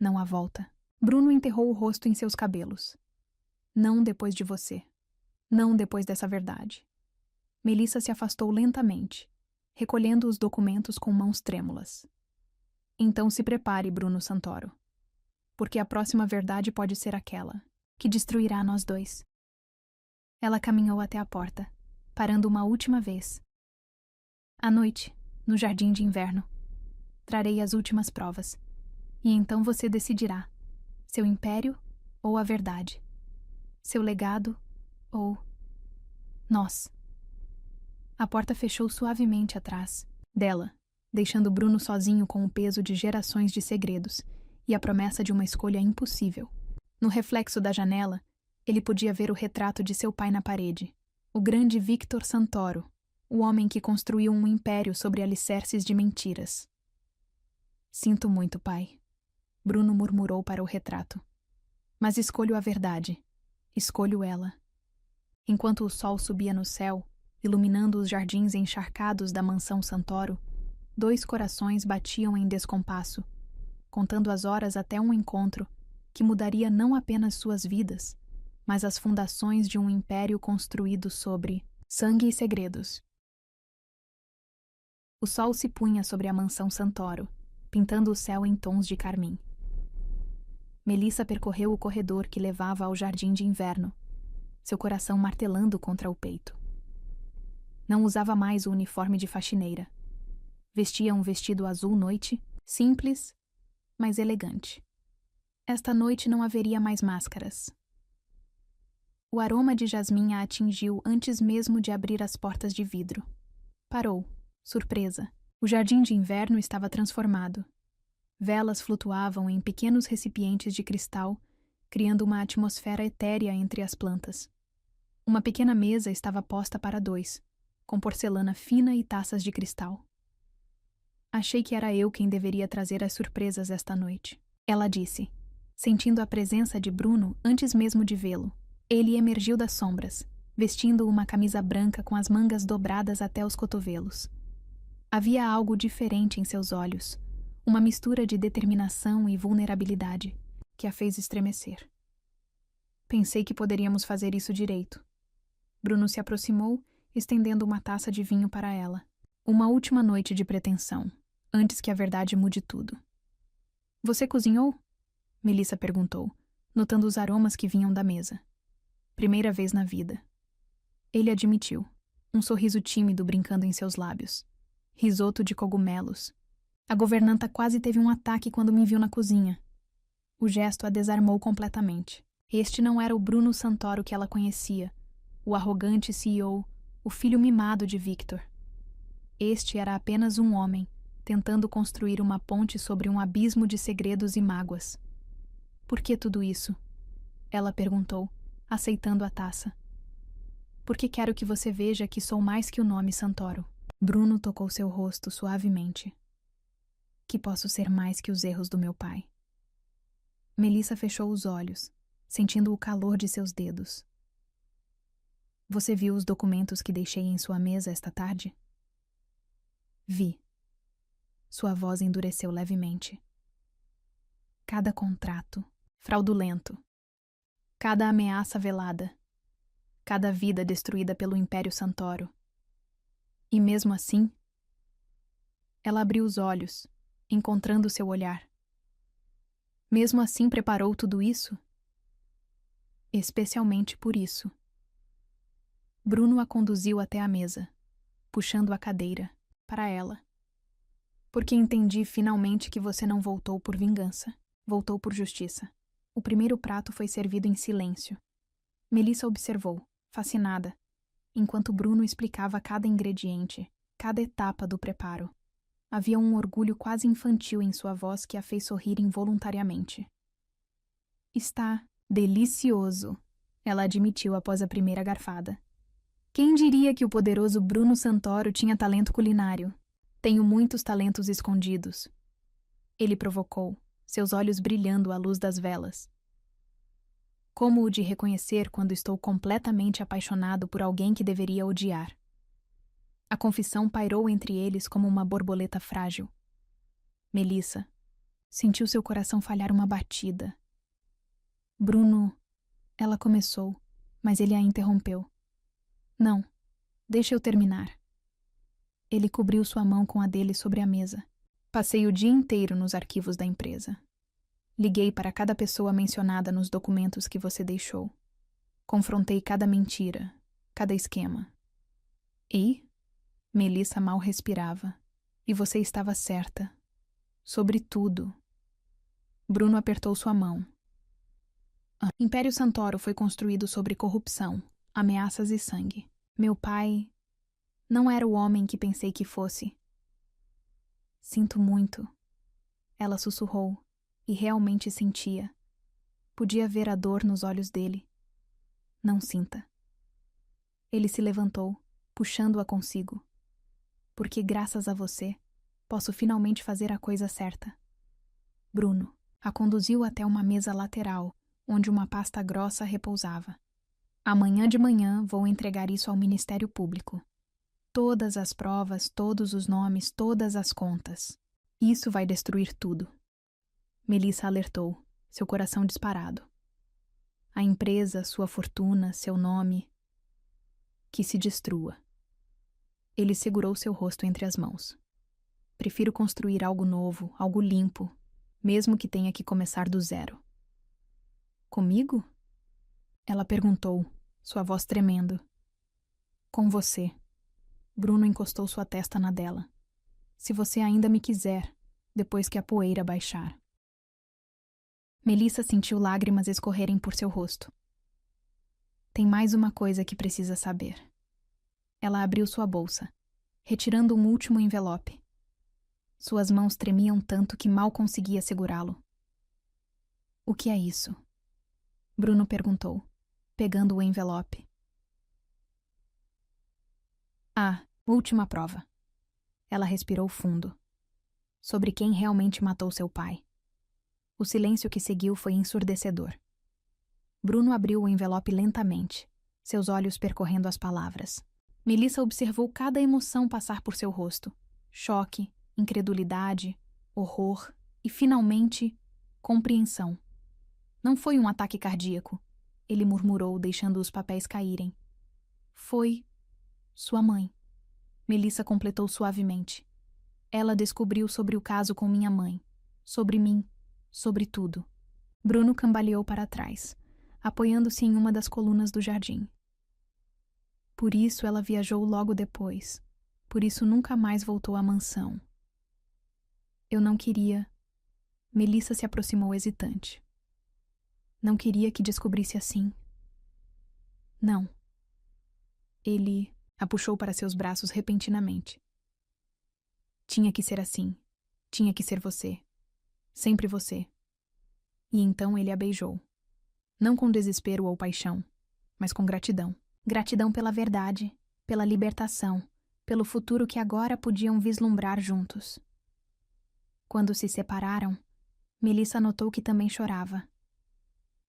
S2: Não há volta. Bruno enterrou o rosto em seus cabelos. Não depois de você. Não depois dessa verdade. Melissa se afastou lentamente, recolhendo os documentos com mãos trêmulas. Então se prepare, Bruno Santoro. Porque a próxima verdade pode ser aquela, que destruirá nós dois. Ela caminhou até a porta, parando uma última vez. À noite, no jardim de inverno. Trarei as últimas provas. E então você decidirá: seu império ou a verdade. Seu legado ou nós. A porta fechou suavemente atrás dela, deixando Bruno sozinho com o peso de gerações de segredos e a promessa de uma escolha impossível. No reflexo da janela, ele podia ver o retrato de seu pai na parede, o grande Victor Santoro, o homem que construiu um império sobre alicerces de mentiras. Sinto muito, pai, Bruno murmurou para o retrato. Mas escolho a verdade. Escolho ela. Enquanto o sol subia no céu, iluminando os jardins encharcados da mansão Santoro, 2 corações batiam em descompasso, contando as horas até um encontro que mudaria não apenas suas vidas, mas as fundações de um império construído sobre sangue e segredos. O sol se punha sobre a mansão Santoro, pintando o céu em tons de carmim. Melissa percorreu o corredor que levava ao jardim de inverno, seu coração martelando contra o peito. Não usava mais o uniforme de faxineira. Vestia um vestido azul noite, simples, mas elegante. Esta noite não haveria mais máscaras. O aroma de jasmim a atingiu antes mesmo de abrir as portas de vidro. Parou, surpresa. O jardim de inverno estava transformado. Velas flutuavam em pequenos recipientes de cristal, criando uma atmosfera etérea entre as plantas. Uma pequena mesa estava posta para 2, com porcelana fina e taças de cristal. Achei que era eu quem deveria trazer as surpresas esta noite, ela disse, sentindo a presença de Bruno antes mesmo de vê-lo. Ele emergiu das sombras, vestindo uma camisa branca com as mangas dobradas até os cotovelos. Havia algo diferente em seus olhos, uma mistura de determinação e vulnerabilidade, que a fez estremecer. Pensei que poderíamos fazer isso direito. Bruno se aproximou, estendendo uma taça de vinho para ela. Uma última noite de pretensão, antes que a verdade mude tudo. Você cozinhou? Melissa perguntou, notando os aromas que vinham da mesa. Primeira vez na vida. Ele admitiu, um sorriso tímido brincando em seus lábios. Risoto de cogumelos. A governanta quase teve um ataque quando me viu na cozinha. O gesto a desarmou completamente. Este não era o Bruno Santoro que ela conhecia, o arrogante CEO, o filho mimado de Victor. Este era apenas um homem, tentando construir uma ponte sobre um abismo de segredos e mágoas. Por que tudo isso? Ela perguntou, aceitando a taça. Porque quero que você veja que sou mais que o nome Santoro. Bruno tocou seu rosto suavemente. Que posso ser mais que os erros do meu pai. Melissa fechou os olhos, sentindo o calor de seus dedos. Você viu os documentos que deixei em sua mesa esta tarde? Vi. Sua voz endureceu levemente. Cada contrato, fraudulento. Cada ameaça velada. Cada vida destruída pelo Império Santoro. E mesmo assim, ela abriu os olhos, encontrando seu olhar. Mesmo assim preparou tudo isso? Especialmente por isso. Bruno a conduziu até a mesa, puxando a cadeira, para ela. Porque entendi finalmente que você não voltou por vingança, voltou por justiça. O primeiro prato foi servido em silêncio. Melissa observou, fascinada, enquanto Bruno explicava cada ingrediente, cada etapa do preparo. Havia um orgulho quase infantil em sua voz que a fez sorrir involuntariamente. Está delicioso, ela admitiu após a primeira garfada. Quem diria que o poderoso Bruno Santoro tinha talento culinário? Tenho muitos talentos escondidos. Ele provocou, seus olhos brilhando à luz das velas. Como o de reconhecer quando estou completamente apaixonado por alguém que deveria odiar. A confissão pairou entre eles como uma borboleta frágil. Melissa sentiu seu coração falhar uma batida. Bruno, ela começou, mas ele a interrompeu. Não, deixa eu terminar. Ele cobriu sua mão com a dele sobre a mesa. Passei o dia inteiro nos arquivos da empresa. Liguei para cada pessoa mencionada nos documentos que você deixou. Confrontei cada mentira, cada esquema. E? Melissa mal respirava. E você estava certa. Sobre tudo. Bruno apertou sua mão. Império Santoro foi construído sobre corrupção, ameaças e sangue. Meu pai não era o homem que pensei que fosse. Sinto muito. Ela sussurrou, e realmente sentia. Podia ver a dor nos olhos dele. Não sinta. Ele se levantou, puxando-a consigo. Porque graças a você, posso finalmente fazer a coisa certa. Bruno a conduziu até uma mesa lateral, onde uma pasta grossa repousava. Amanhã de manhã vou entregar isso ao Ministério Público. Todas as provas, todos os nomes, todas as contas. Isso vai destruir tudo. Melissa alertou, seu coração disparado. A empresa, sua fortuna, seu nome. Que se destrua. Ele segurou seu rosto entre as mãos. Prefiro construir algo novo, algo limpo, mesmo que tenha que começar do zero. Comigo? Ela perguntou, sua voz tremendo. Com você. Bruno encostou sua testa na dela. Se você ainda me quiser, depois que a poeira baixar. Melissa sentiu lágrimas escorrerem por seu rosto. Tem mais uma coisa que precisa saber. Ela abriu sua bolsa, retirando um último envelope. Suas mãos tremiam tanto que mal conseguia segurá-lo. O que é isso? Bruno perguntou, pegando o envelope. Última prova. Ela respirou fundo. Sobre quem realmente matou seu pai. O silêncio que seguiu foi ensurdecedor. Bruno abriu o envelope lentamente, seus olhos percorrendo as palavras. Melissa observou cada emoção passar por seu rosto. Choque, incredulidade, horror e, finalmente, compreensão. Não foi um ataque cardíaco, ele murmurou, deixando os papéis caírem. Foi sua mãe. Melissa completou suavemente. Ela descobriu sobre o caso com minha mãe, sobre mim, sobre tudo. Bruno cambaleou para trás, apoiando-se em uma das colunas do jardim. Por isso ela viajou logo depois. Por isso nunca mais voltou à mansão. Eu não queria... Melissa se aproximou hesitante. Não queria que descobrisse assim. Não. Ele a puxou para seus braços repentinamente. Tinha que ser assim. Tinha que ser você. Sempre você. E então ele a beijou. Não com desespero ou paixão, mas com gratidão. Gratidão pela verdade, pela libertação, pelo futuro que agora podiam vislumbrar juntos. Quando se separaram, Melissa notou que também chorava.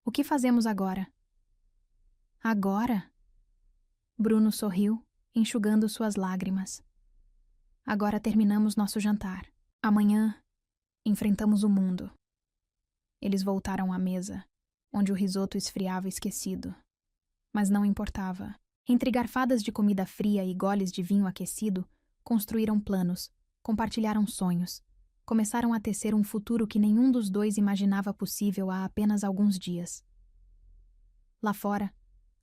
S2: O que fazemos agora? Agora? Bruno sorriu, enxugando suas lágrimas. Agora terminamos nosso jantar. Amanhã, enfrentamos o mundo. Eles voltaram à mesa, onde o risoto esfriava esquecido. Mas não importava. Entre garfadas de comida fria e goles de vinho aquecido, construíram planos, compartilharam sonhos, começaram a tecer um futuro que nenhum dos dois imaginava possível há apenas alguns dias. Lá fora,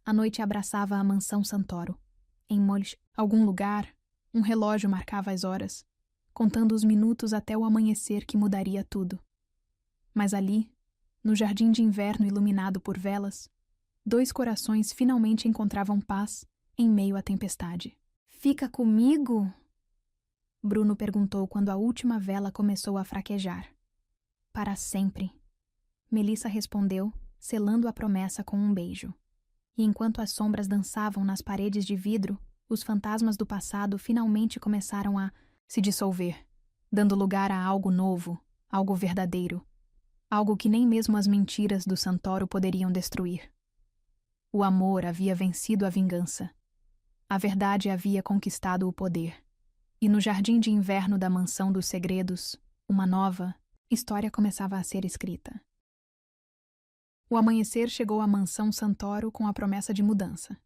S2: a noite abraçava a mansão Santoro. Em algum lugar, um relógio marcava as horas, contando os minutos até o amanhecer que mudaria tudo. Mas ali, no jardim de inverno iluminado por velas, dois corações finalmente encontravam paz em meio à tempestade. Fica comigo? Bruno perguntou quando a última vela começou a fraquejar. Para sempre. Melissa respondeu, selando a promessa com um beijo. E enquanto as sombras dançavam nas paredes de vidro, os fantasmas do passado finalmente começaram a se dissolver, dando lugar a algo novo, algo verdadeiro, algo que nem mesmo as mentiras do Santoro poderiam destruir. O amor havia vencido a vingança. A verdade havia conquistado o poder. E no jardim de inverno da Mansão dos Segredos, uma nova história começava a ser escrita. O amanhecer chegou à Mansão Santoro com a promessa de mudança.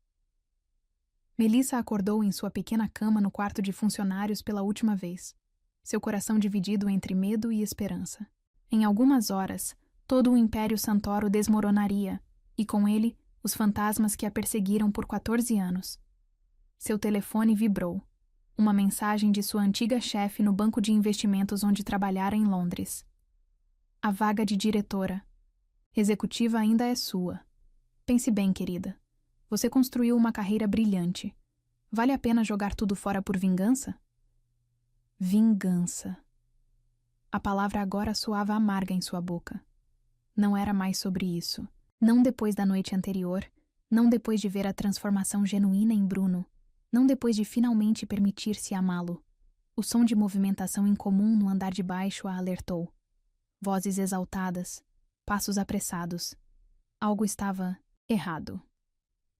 S2: Melissa acordou em sua pequena cama no quarto de funcionários pela última vez, seu coração dividido entre medo e esperança. Em algumas horas, todo o Império Santoro desmoronaria, e com ele, os fantasmas que a perseguiram por 14 anos. Seu telefone vibrou. Uma mensagem de sua antiga chefe no banco de investimentos onde trabalhara em Londres. A vaga de diretora. Executiva ainda é sua. Pense bem, querida. Você construiu uma carreira brilhante. Vale a pena jogar tudo fora por vingança? Vingança. A palavra agora soava amarga em sua boca. Não era mais sobre isso. Não depois da noite anterior, não depois de ver a transformação genuína em Bruno, não depois de finalmente permitir-se amá-lo. O som de movimentação incomum no andar de baixo a alertou. Vozes exaltadas, passos apressados. Algo estava errado.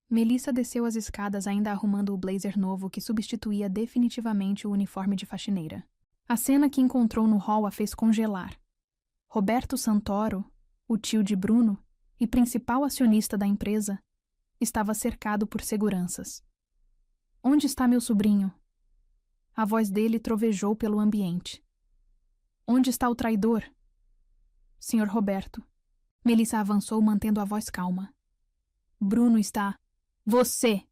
S2: Melissa desceu as escadas ainda arrumando o blazer novo que substituía definitivamente o uniforme de faxineira. A cena que encontrou no hall a fez congelar. Roberto Santoro, o tio de Bruno e principal acionista da empresa, estava cercado por seguranças. Onde está meu sobrinho? A voz dele trovejou pelo ambiente. Onde está o traidor? Senhor Roberto. Melissa avançou mantendo a voz calma. Bruno está... Você!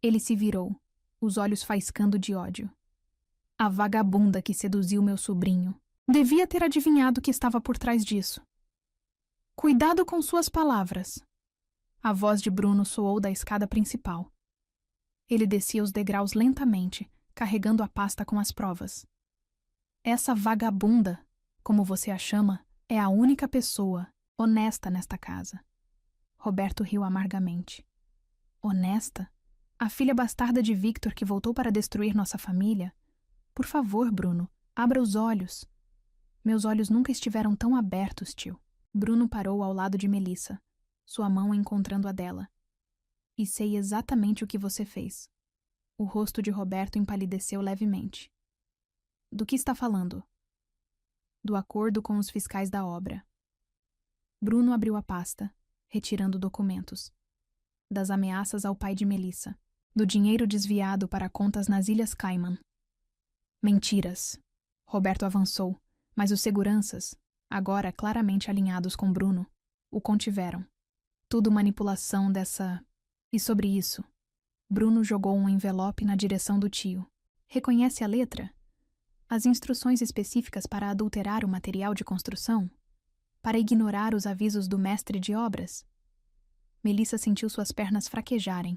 S2: Ele se virou, os olhos faiscando de ódio. A vagabunda que seduziu meu sobrinho. Devia ter adivinhado que estava por trás disso. Cuidado com suas palavras. A voz de Bruno soou da escada principal. Ele descia os degraus lentamente, carregando a pasta com as provas. Essa vagabunda, como você a chama, é a única pessoa honesta nesta casa. Roberto riu amargamente. Honesta? A filha bastarda de Victor que voltou para destruir nossa família? Por favor, Bruno, abra os olhos. Meus olhos nunca estiveram tão abertos, tio. Bruno parou ao lado de Melissa, sua mão encontrando a dela. E sei exatamente o que você fez. O rosto de Roberto empalideceu levemente. Do que está falando? Do acordo com os fiscais da obra. Bruno abriu a pasta, retirando documentos. Das ameaças ao pai de Melissa. Do dinheiro desviado para contas nas Ilhas Cayman. Mentiras. Roberto avançou, mas os seguranças, agora claramente alinhados com Bruno, o contiveram. Tudo manipulação dessa... E sobre isso, Bruno jogou um envelope na direção do tio. Reconhece a letra? As instruções específicas para adulterar o material de construção? Para ignorar os avisos do mestre de obras? Melissa sentiu suas pernas fraquejarem.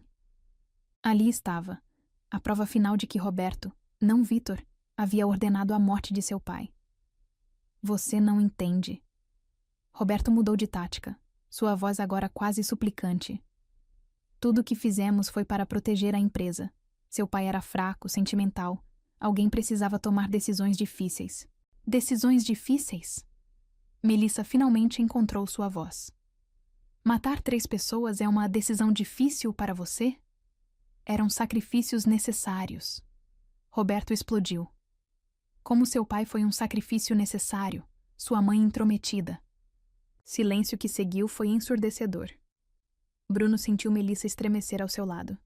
S2: Ali estava, a prova final de que Roberto, não Victor, havia ordenado a morte de seu pai. Você não entende. Roberto mudou de tática, sua voz agora quase suplicante. Tudo o que fizemos foi para proteger a empresa. Seu pai era fraco, sentimental. Alguém precisava tomar decisões difíceis. Decisões difíceis? Melissa finalmente encontrou sua voz. Matar 3 pessoas é uma decisão difícil para você? Eram sacrifícios necessários. Roberto explodiu. Como seu pai foi um sacrifício necessário, sua mãe intrometida. Silêncio que seguiu foi ensurdecedor. Bruno sentiu Melissa estremecer ao seu lado.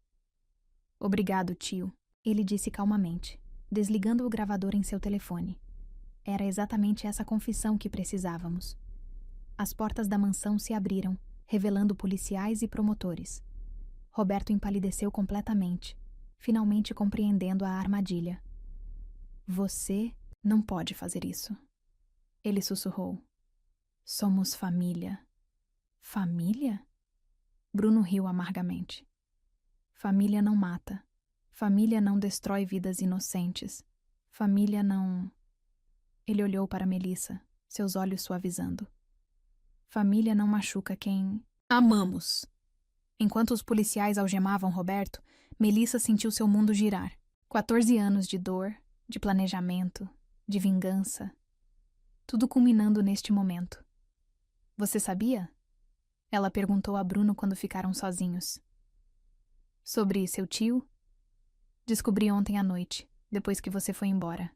S2: Obrigado, tio, ele disse calmamente, desligando o gravador em seu telefone. Era exatamente essa confissão que precisávamos. As portas da mansão se abriram, revelando policiais e promotores. Roberto empalideceu completamente, finalmente compreendendo a armadilha. Você não pode fazer isso. Ele sussurrou. Somos família. Família? Bruno riu amargamente. Família não mata. Família não destrói vidas inocentes. Família não... Ele olhou para Melissa, seus olhos suavizando. Família não machuca quem... Amamos! Enquanto os policiais algemavam Roberto, Melissa sentiu seu mundo girar. 14 anos de dor, de planejamento, de vingança. Tudo culminando neste momento. Você sabia? Ela perguntou a Bruno quando ficaram sozinhos. Sobre seu tio? Descobri ontem à noite, depois que você foi embora.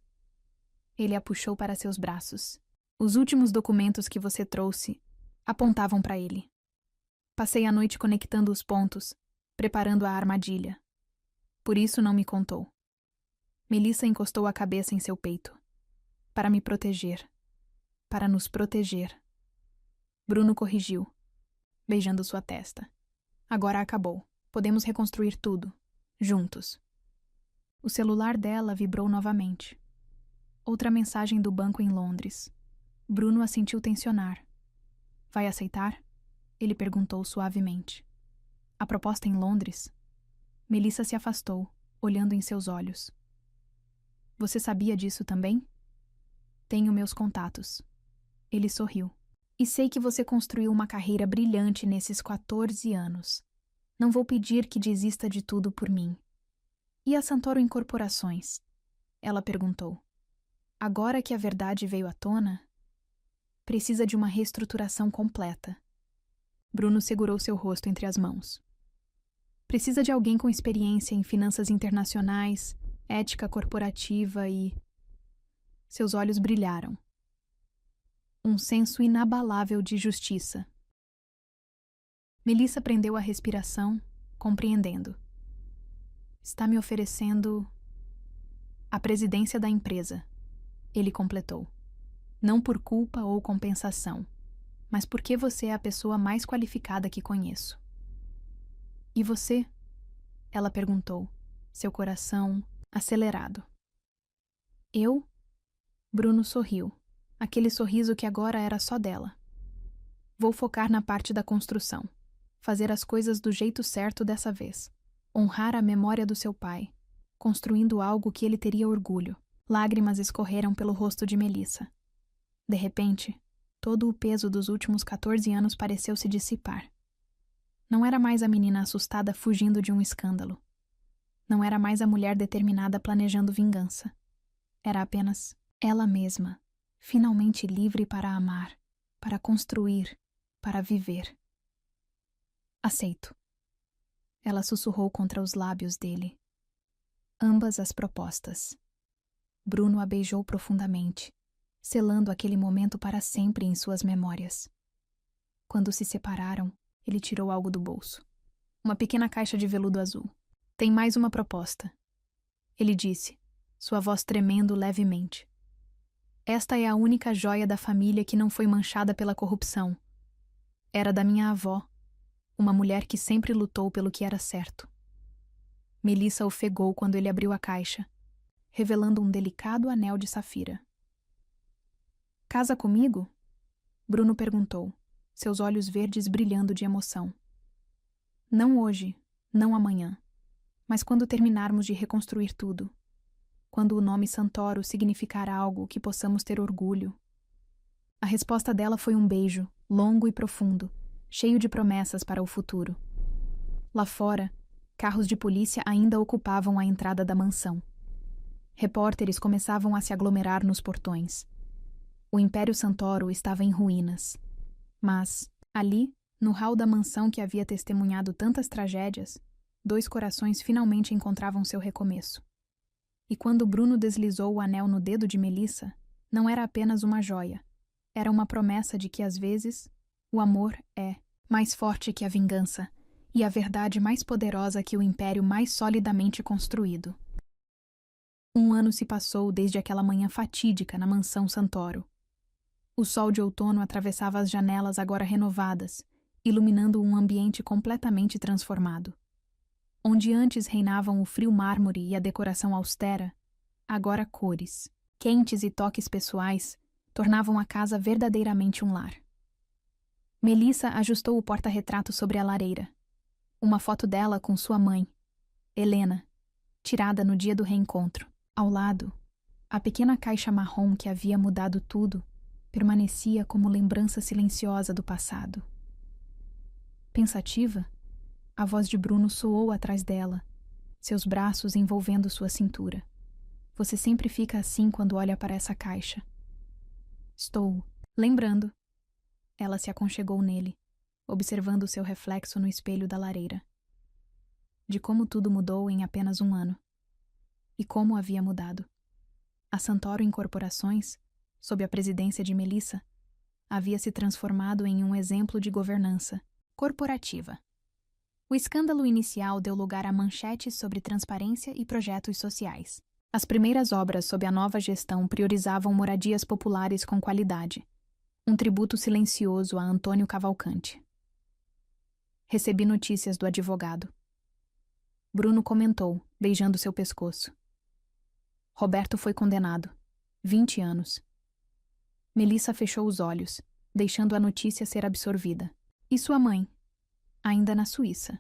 S2: Ele a puxou para seus braços. Os últimos documentos que você trouxe apontavam para ele. Passei a noite conectando os pontos, preparando a armadilha. Por isso não me contou. Melissa encostou a cabeça em seu peito. Para me proteger. Para nos proteger. Bruno corrigiu, beijando sua testa. Agora acabou. Podemos reconstruir tudo. Juntos. O celular dela vibrou novamente. Outra mensagem do banco em Londres. Bruno a sentiu tensionar. Vai aceitar? Ele perguntou suavemente. A proposta em Londres? Melissa se afastou, olhando em seus olhos. Você sabia disso também? Tenho meus contatos. Ele sorriu. E sei que você construiu uma carreira brilhante nesses 14 anos. Não vou pedir que desista de tudo por mim. E a Santoro Incorporações? Ela perguntou. Agora que a verdade veio à tona, precisa de uma reestruturação completa. Bruno segurou seu rosto entre as mãos. Precisa de alguém com experiência em finanças internacionais, ética corporativa e... Seus olhos brilharam. Um senso inabalável de justiça. Melissa prendeu a respiração, compreendendo. Está me oferecendo a presidência da empresa, ele completou. Não por culpa ou compensação, mas porque você é a pessoa mais qualificada que conheço. E você? Ela perguntou, seu coração acelerado. Eu? Bruno sorriu, aquele sorriso que agora era só dela. Vou focar na parte da construção, fazer as coisas do jeito certo dessa vez, honrar a memória do seu pai, construindo algo que ele teria orgulho. Lágrimas escorreram pelo rosto de Melissa. De repente, todo o peso dos últimos 14 anos pareceu se dissipar. Não era mais a menina assustada fugindo de um escândalo. Não era mais a mulher determinada planejando vingança. Era apenas ela mesma, finalmente livre para amar, para construir, para viver. Aceito. Ela sussurrou contra os lábios dele. Ambas as propostas. Bruno a beijou profundamente, selando aquele momento para sempre em suas memórias. Quando se separaram, ele tirou algo do bolso. Uma pequena caixa de veludo azul. Tem mais uma proposta. Ele disse, sua voz tremendo levemente. Esta é a única joia da família que não foi manchada pela corrupção. Era da minha avó, uma mulher que sempre lutou pelo que era certo. Melissa ofegou quando ele abriu a caixa, revelando um delicado anel de safira. Casa comigo? Bruno perguntou, seus olhos verdes brilhando de emoção. Não hoje, não amanhã, mas quando terminarmos de reconstruir tudo. Quando o nome Santoro significar algo que possamos ter orgulho. A resposta dela foi um beijo, longo e profundo, cheio de promessas para o futuro. Lá fora, carros de polícia ainda ocupavam a entrada da mansão. Repórteres começavam a se aglomerar nos portões. O Império Santoro estava em ruínas. Mas, ali, no hall da mansão que havia testemunhado tantas tragédias, 2 corações finalmente encontravam seu recomeço. E quando Bruno deslizou o anel no dedo de Melissa, não era apenas uma joia. Era uma promessa de que, às vezes, o amor é mais forte que a vingança e a verdade mais poderosa que o império mais solidamente construído. 1 ano se passou desde aquela manhã fatídica na mansão Santoro. O sol de outono atravessava as janelas agora renovadas, iluminando um ambiente completamente transformado. Onde antes reinavam o frio mármore e a decoração austera, agora cores, quentes e toques pessoais, tornavam a casa verdadeiramente um lar. Melissa ajustou o porta-retrato sobre a lareira. Uma foto dela com sua mãe, Helena, tirada no dia do reencontro. Ao lado, a pequena caixa marrom que havia mudado tudo permanecia como lembrança silenciosa do passado. Pensativa, a voz de Bruno soou atrás dela, seus braços envolvendo sua cintura. Você sempre fica assim quando olha para essa caixa. Estou lembrando. Ela se aconchegou nele, observando seu reflexo no espelho da lareira. De como tudo mudou em apenas 1 ano. E como havia mudado. A Santoro Incorporações, sob a presidência de Melissa, havia se transformado em um exemplo de governança corporativa. O escândalo inicial deu lugar a manchetes sobre transparência e projetos sociais. As primeiras obras sob a nova gestão priorizavam moradias populares com qualidade. Um tributo silencioso a Antônio Cavalcante. Recebi notícias do advogado. Bruno comentou, beijando seu pescoço. Roberto foi condenado. 20 anos. Melissa fechou os olhos, deixando a notícia ser absorvida. E sua mãe? Ainda na Suíça.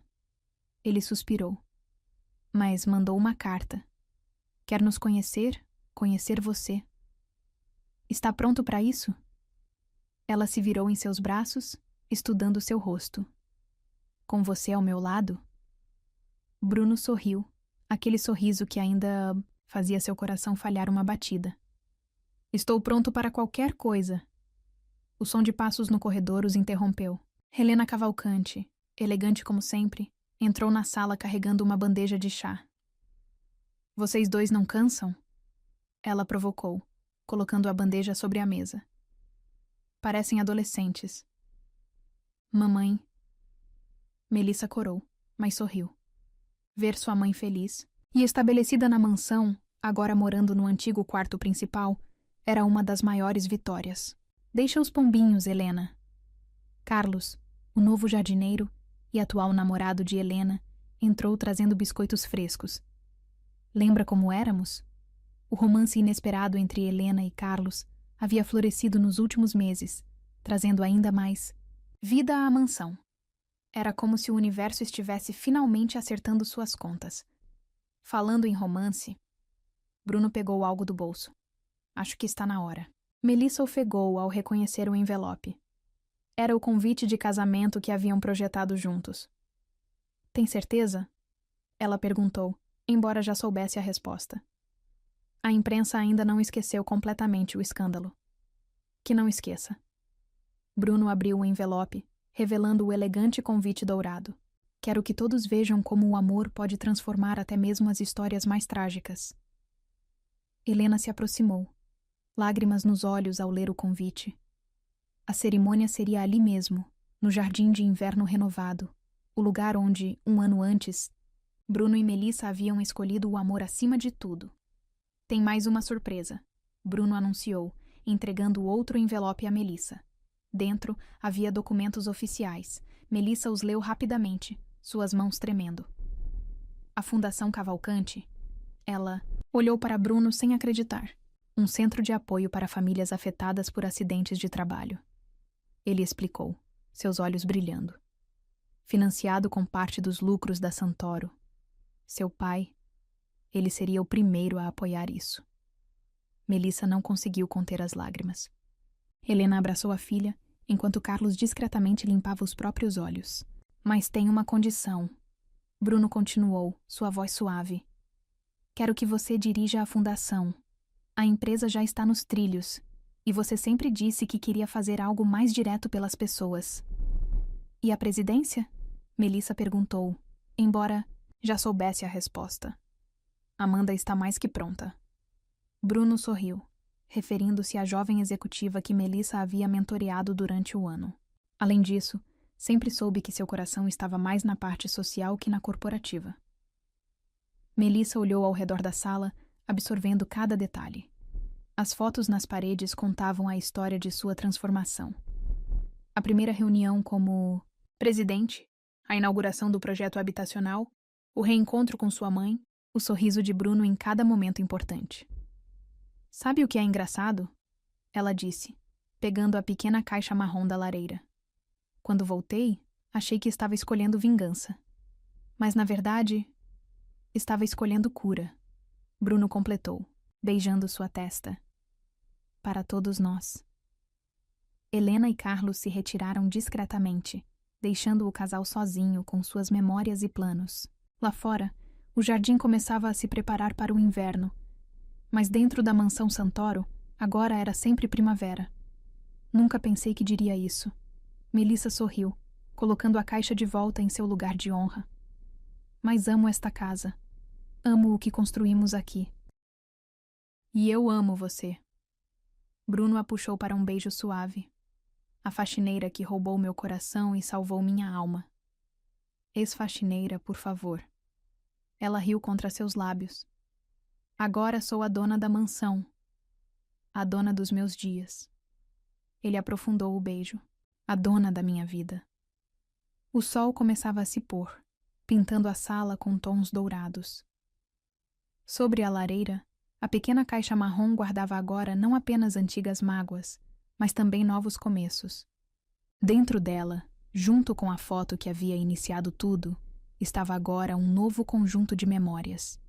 S2: Ele suspirou. Mas mandou uma carta. Quer nos conhecer? Conhecer você. Está pronto para isso? Ela se virou em seus braços, estudando seu rosto. Com você ao meu lado? Bruno sorriu, aquele sorriso que ainda fazia seu coração falhar uma batida. Estou pronto para qualquer coisa. O som de passos no corredor os interrompeu. Helena Cavalcante, elegante como sempre, entrou na sala carregando uma bandeja de chá. Vocês dois não cansam? Ela provocou, colocando a bandeja sobre a mesa. Parecem adolescentes. Mamãe. Melissa corou, mas sorriu. Ver sua mãe feliz e estabelecida na mansão, agora morando no antigo quarto principal, era uma das maiores vitórias. Deixa os pombinhos, Helena. Carlos, o novo jardineiro e atual namorado de Helena, entrou trazendo biscoitos frescos. Lembra como éramos? O romance inesperado entre Helena e Carlos havia florescido nos últimos meses, trazendo ainda mais vida à mansão. Era como se o universo estivesse finalmente acertando suas contas. Falando em romance, Bruno pegou algo do bolso. Acho que está na hora. Melissa ofegou ao reconhecer o envelope. Era o convite de casamento que haviam projetado juntos. Tem certeza? Ela perguntou, embora já soubesse a resposta. A imprensa ainda não esqueceu completamente o escândalo. Que não esqueça. Bruno abriu o envelope, revelando o elegante convite dourado. Quero que todos vejam como o amor pode transformar até mesmo as histórias mais trágicas. Helena se aproximou, lágrimas nos olhos ao ler o convite. A cerimônia seria ali mesmo, no jardim de inverno renovado, o lugar onde, um ano antes, Bruno e Melissa haviam escolhido o amor acima de tudo. Tem mais uma surpresa, Bruno anunciou, entregando outro envelope a Melissa. Dentro havia documentos oficiais. Melissa os leu rapidamente, suas mãos tremendo. A Fundação Cavalcante. Ela olhou para Bruno sem acreditar. Um centro de apoio para famílias afetadas por acidentes de trabalho. Ele explicou, seus olhos brilhando. Financiado com parte dos lucros da Santoro. Seu pai, ele seria o primeiro a apoiar isso. Melissa não conseguiu conter as lágrimas. Helena abraçou a filha, enquanto Carlos discretamente limpava os próprios olhos. Mas tem uma condição. Bruno continuou, sua voz suave. Quero que você dirija a fundação. A empresa já está nos trilhos, e você sempre disse que queria fazer algo mais direto pelas pessoas. E a presidência? Melissa perguntou, embora já soubesse a resposta. Amanda está mais que pronta. Bruno sorriu, referindo-se à jovem executiva que Melissa havia mentoreado durante o ano. Além disso, sempre soube que seu coração estava mais na parte social que na corporativa. Melissa olhou ao redor da sala, absorvendo cada detalhe. As fotos nas paredes contavam a história de sua transformação. A primeira reunião como presidente, a inauguração do projeto habitacional, o reencontro com sua mãe, o sorriso de Bruno em cada momento importante. Sabe o que é engraçado? Ela disse, pegando a pequena caixa marrom da lareira. Quando voltei, achei que estava escolhendo vingança. Mas, na verdade, estava escolhendo cura. Bruno completou, beijando sua testa. Para todos nós. Helena e Carlos se retiraram discretamente, deixando o casal sozinho com suas memórias e planos. Lá fora, o jardim começava a se preparar para o inverno, mas dentro da mansão Santoro, agora era sempre primavera. Nunca pensei que diria isso. Melissa sorriu, colocando a caixa de volta em seu lugar de honra. Mas amo esta casa. Amo o que construímos aqui. E eu amo você. Bruno a puxou para um beijo suave. A faxineira que roubou meu coração e salvou minha alma. Ex-faxineira, por favor. Ela riu contra seus lábios. Agora sou a dona da mansão. A dona dos meus dias. Ele aprofundou o beijo. A dona da minha vida. O sol começava a se pôr, pintando a sala com tons dourados. Sobre a lareira, A pequena caixa marrom guardava agora não apenas antigas mágoas, mas também novos começos. Dentro dela, junto com a foto que havia iniciado tudo, estava agora um novo conjunto de memórias.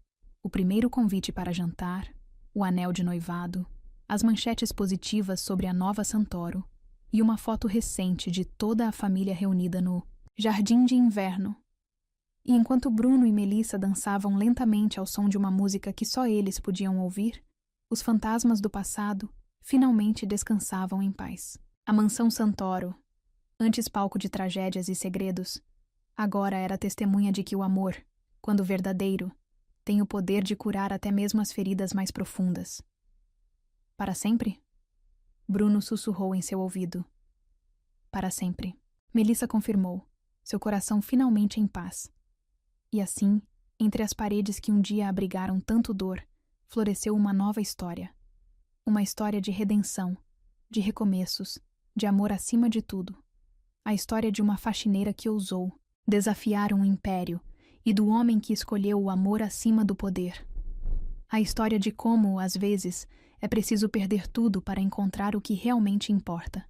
S2: O primeiro convite para jantar, o anel de noivado, as manchetes positivas sobre a nova Santoro e uma foto recente de toda a família reunida no Jardim de Inverno. E enquanto Bruno e Melissa dançavam lentamente ao som de uma música que só eles podiam ouvir, os fantasmas do passado finalmente descansavam em paz. A mansão Santoro, antes palco de tragédias e segredos, agora era testemunha de que o amor, quando verdadeiro, tem o poder de curar até mesmo as feridas mais profundas. Para sempre? Bruno sussurrou em seu ouvido. Para sempre. Melissa confirmou, seu coração finalmente em paz. E assim, entre as paredes que um dia abrigaram tanto dor, floresceu uma nova história. Uma história de redenção, de recomeços, de amor acima de tudo. A história de uma faxineira que ousou desafiar um império e do homem que escolheu o amor acima do poder. A história de como, às vezes, é preciso perder tudo para encontrar o que realmente importa.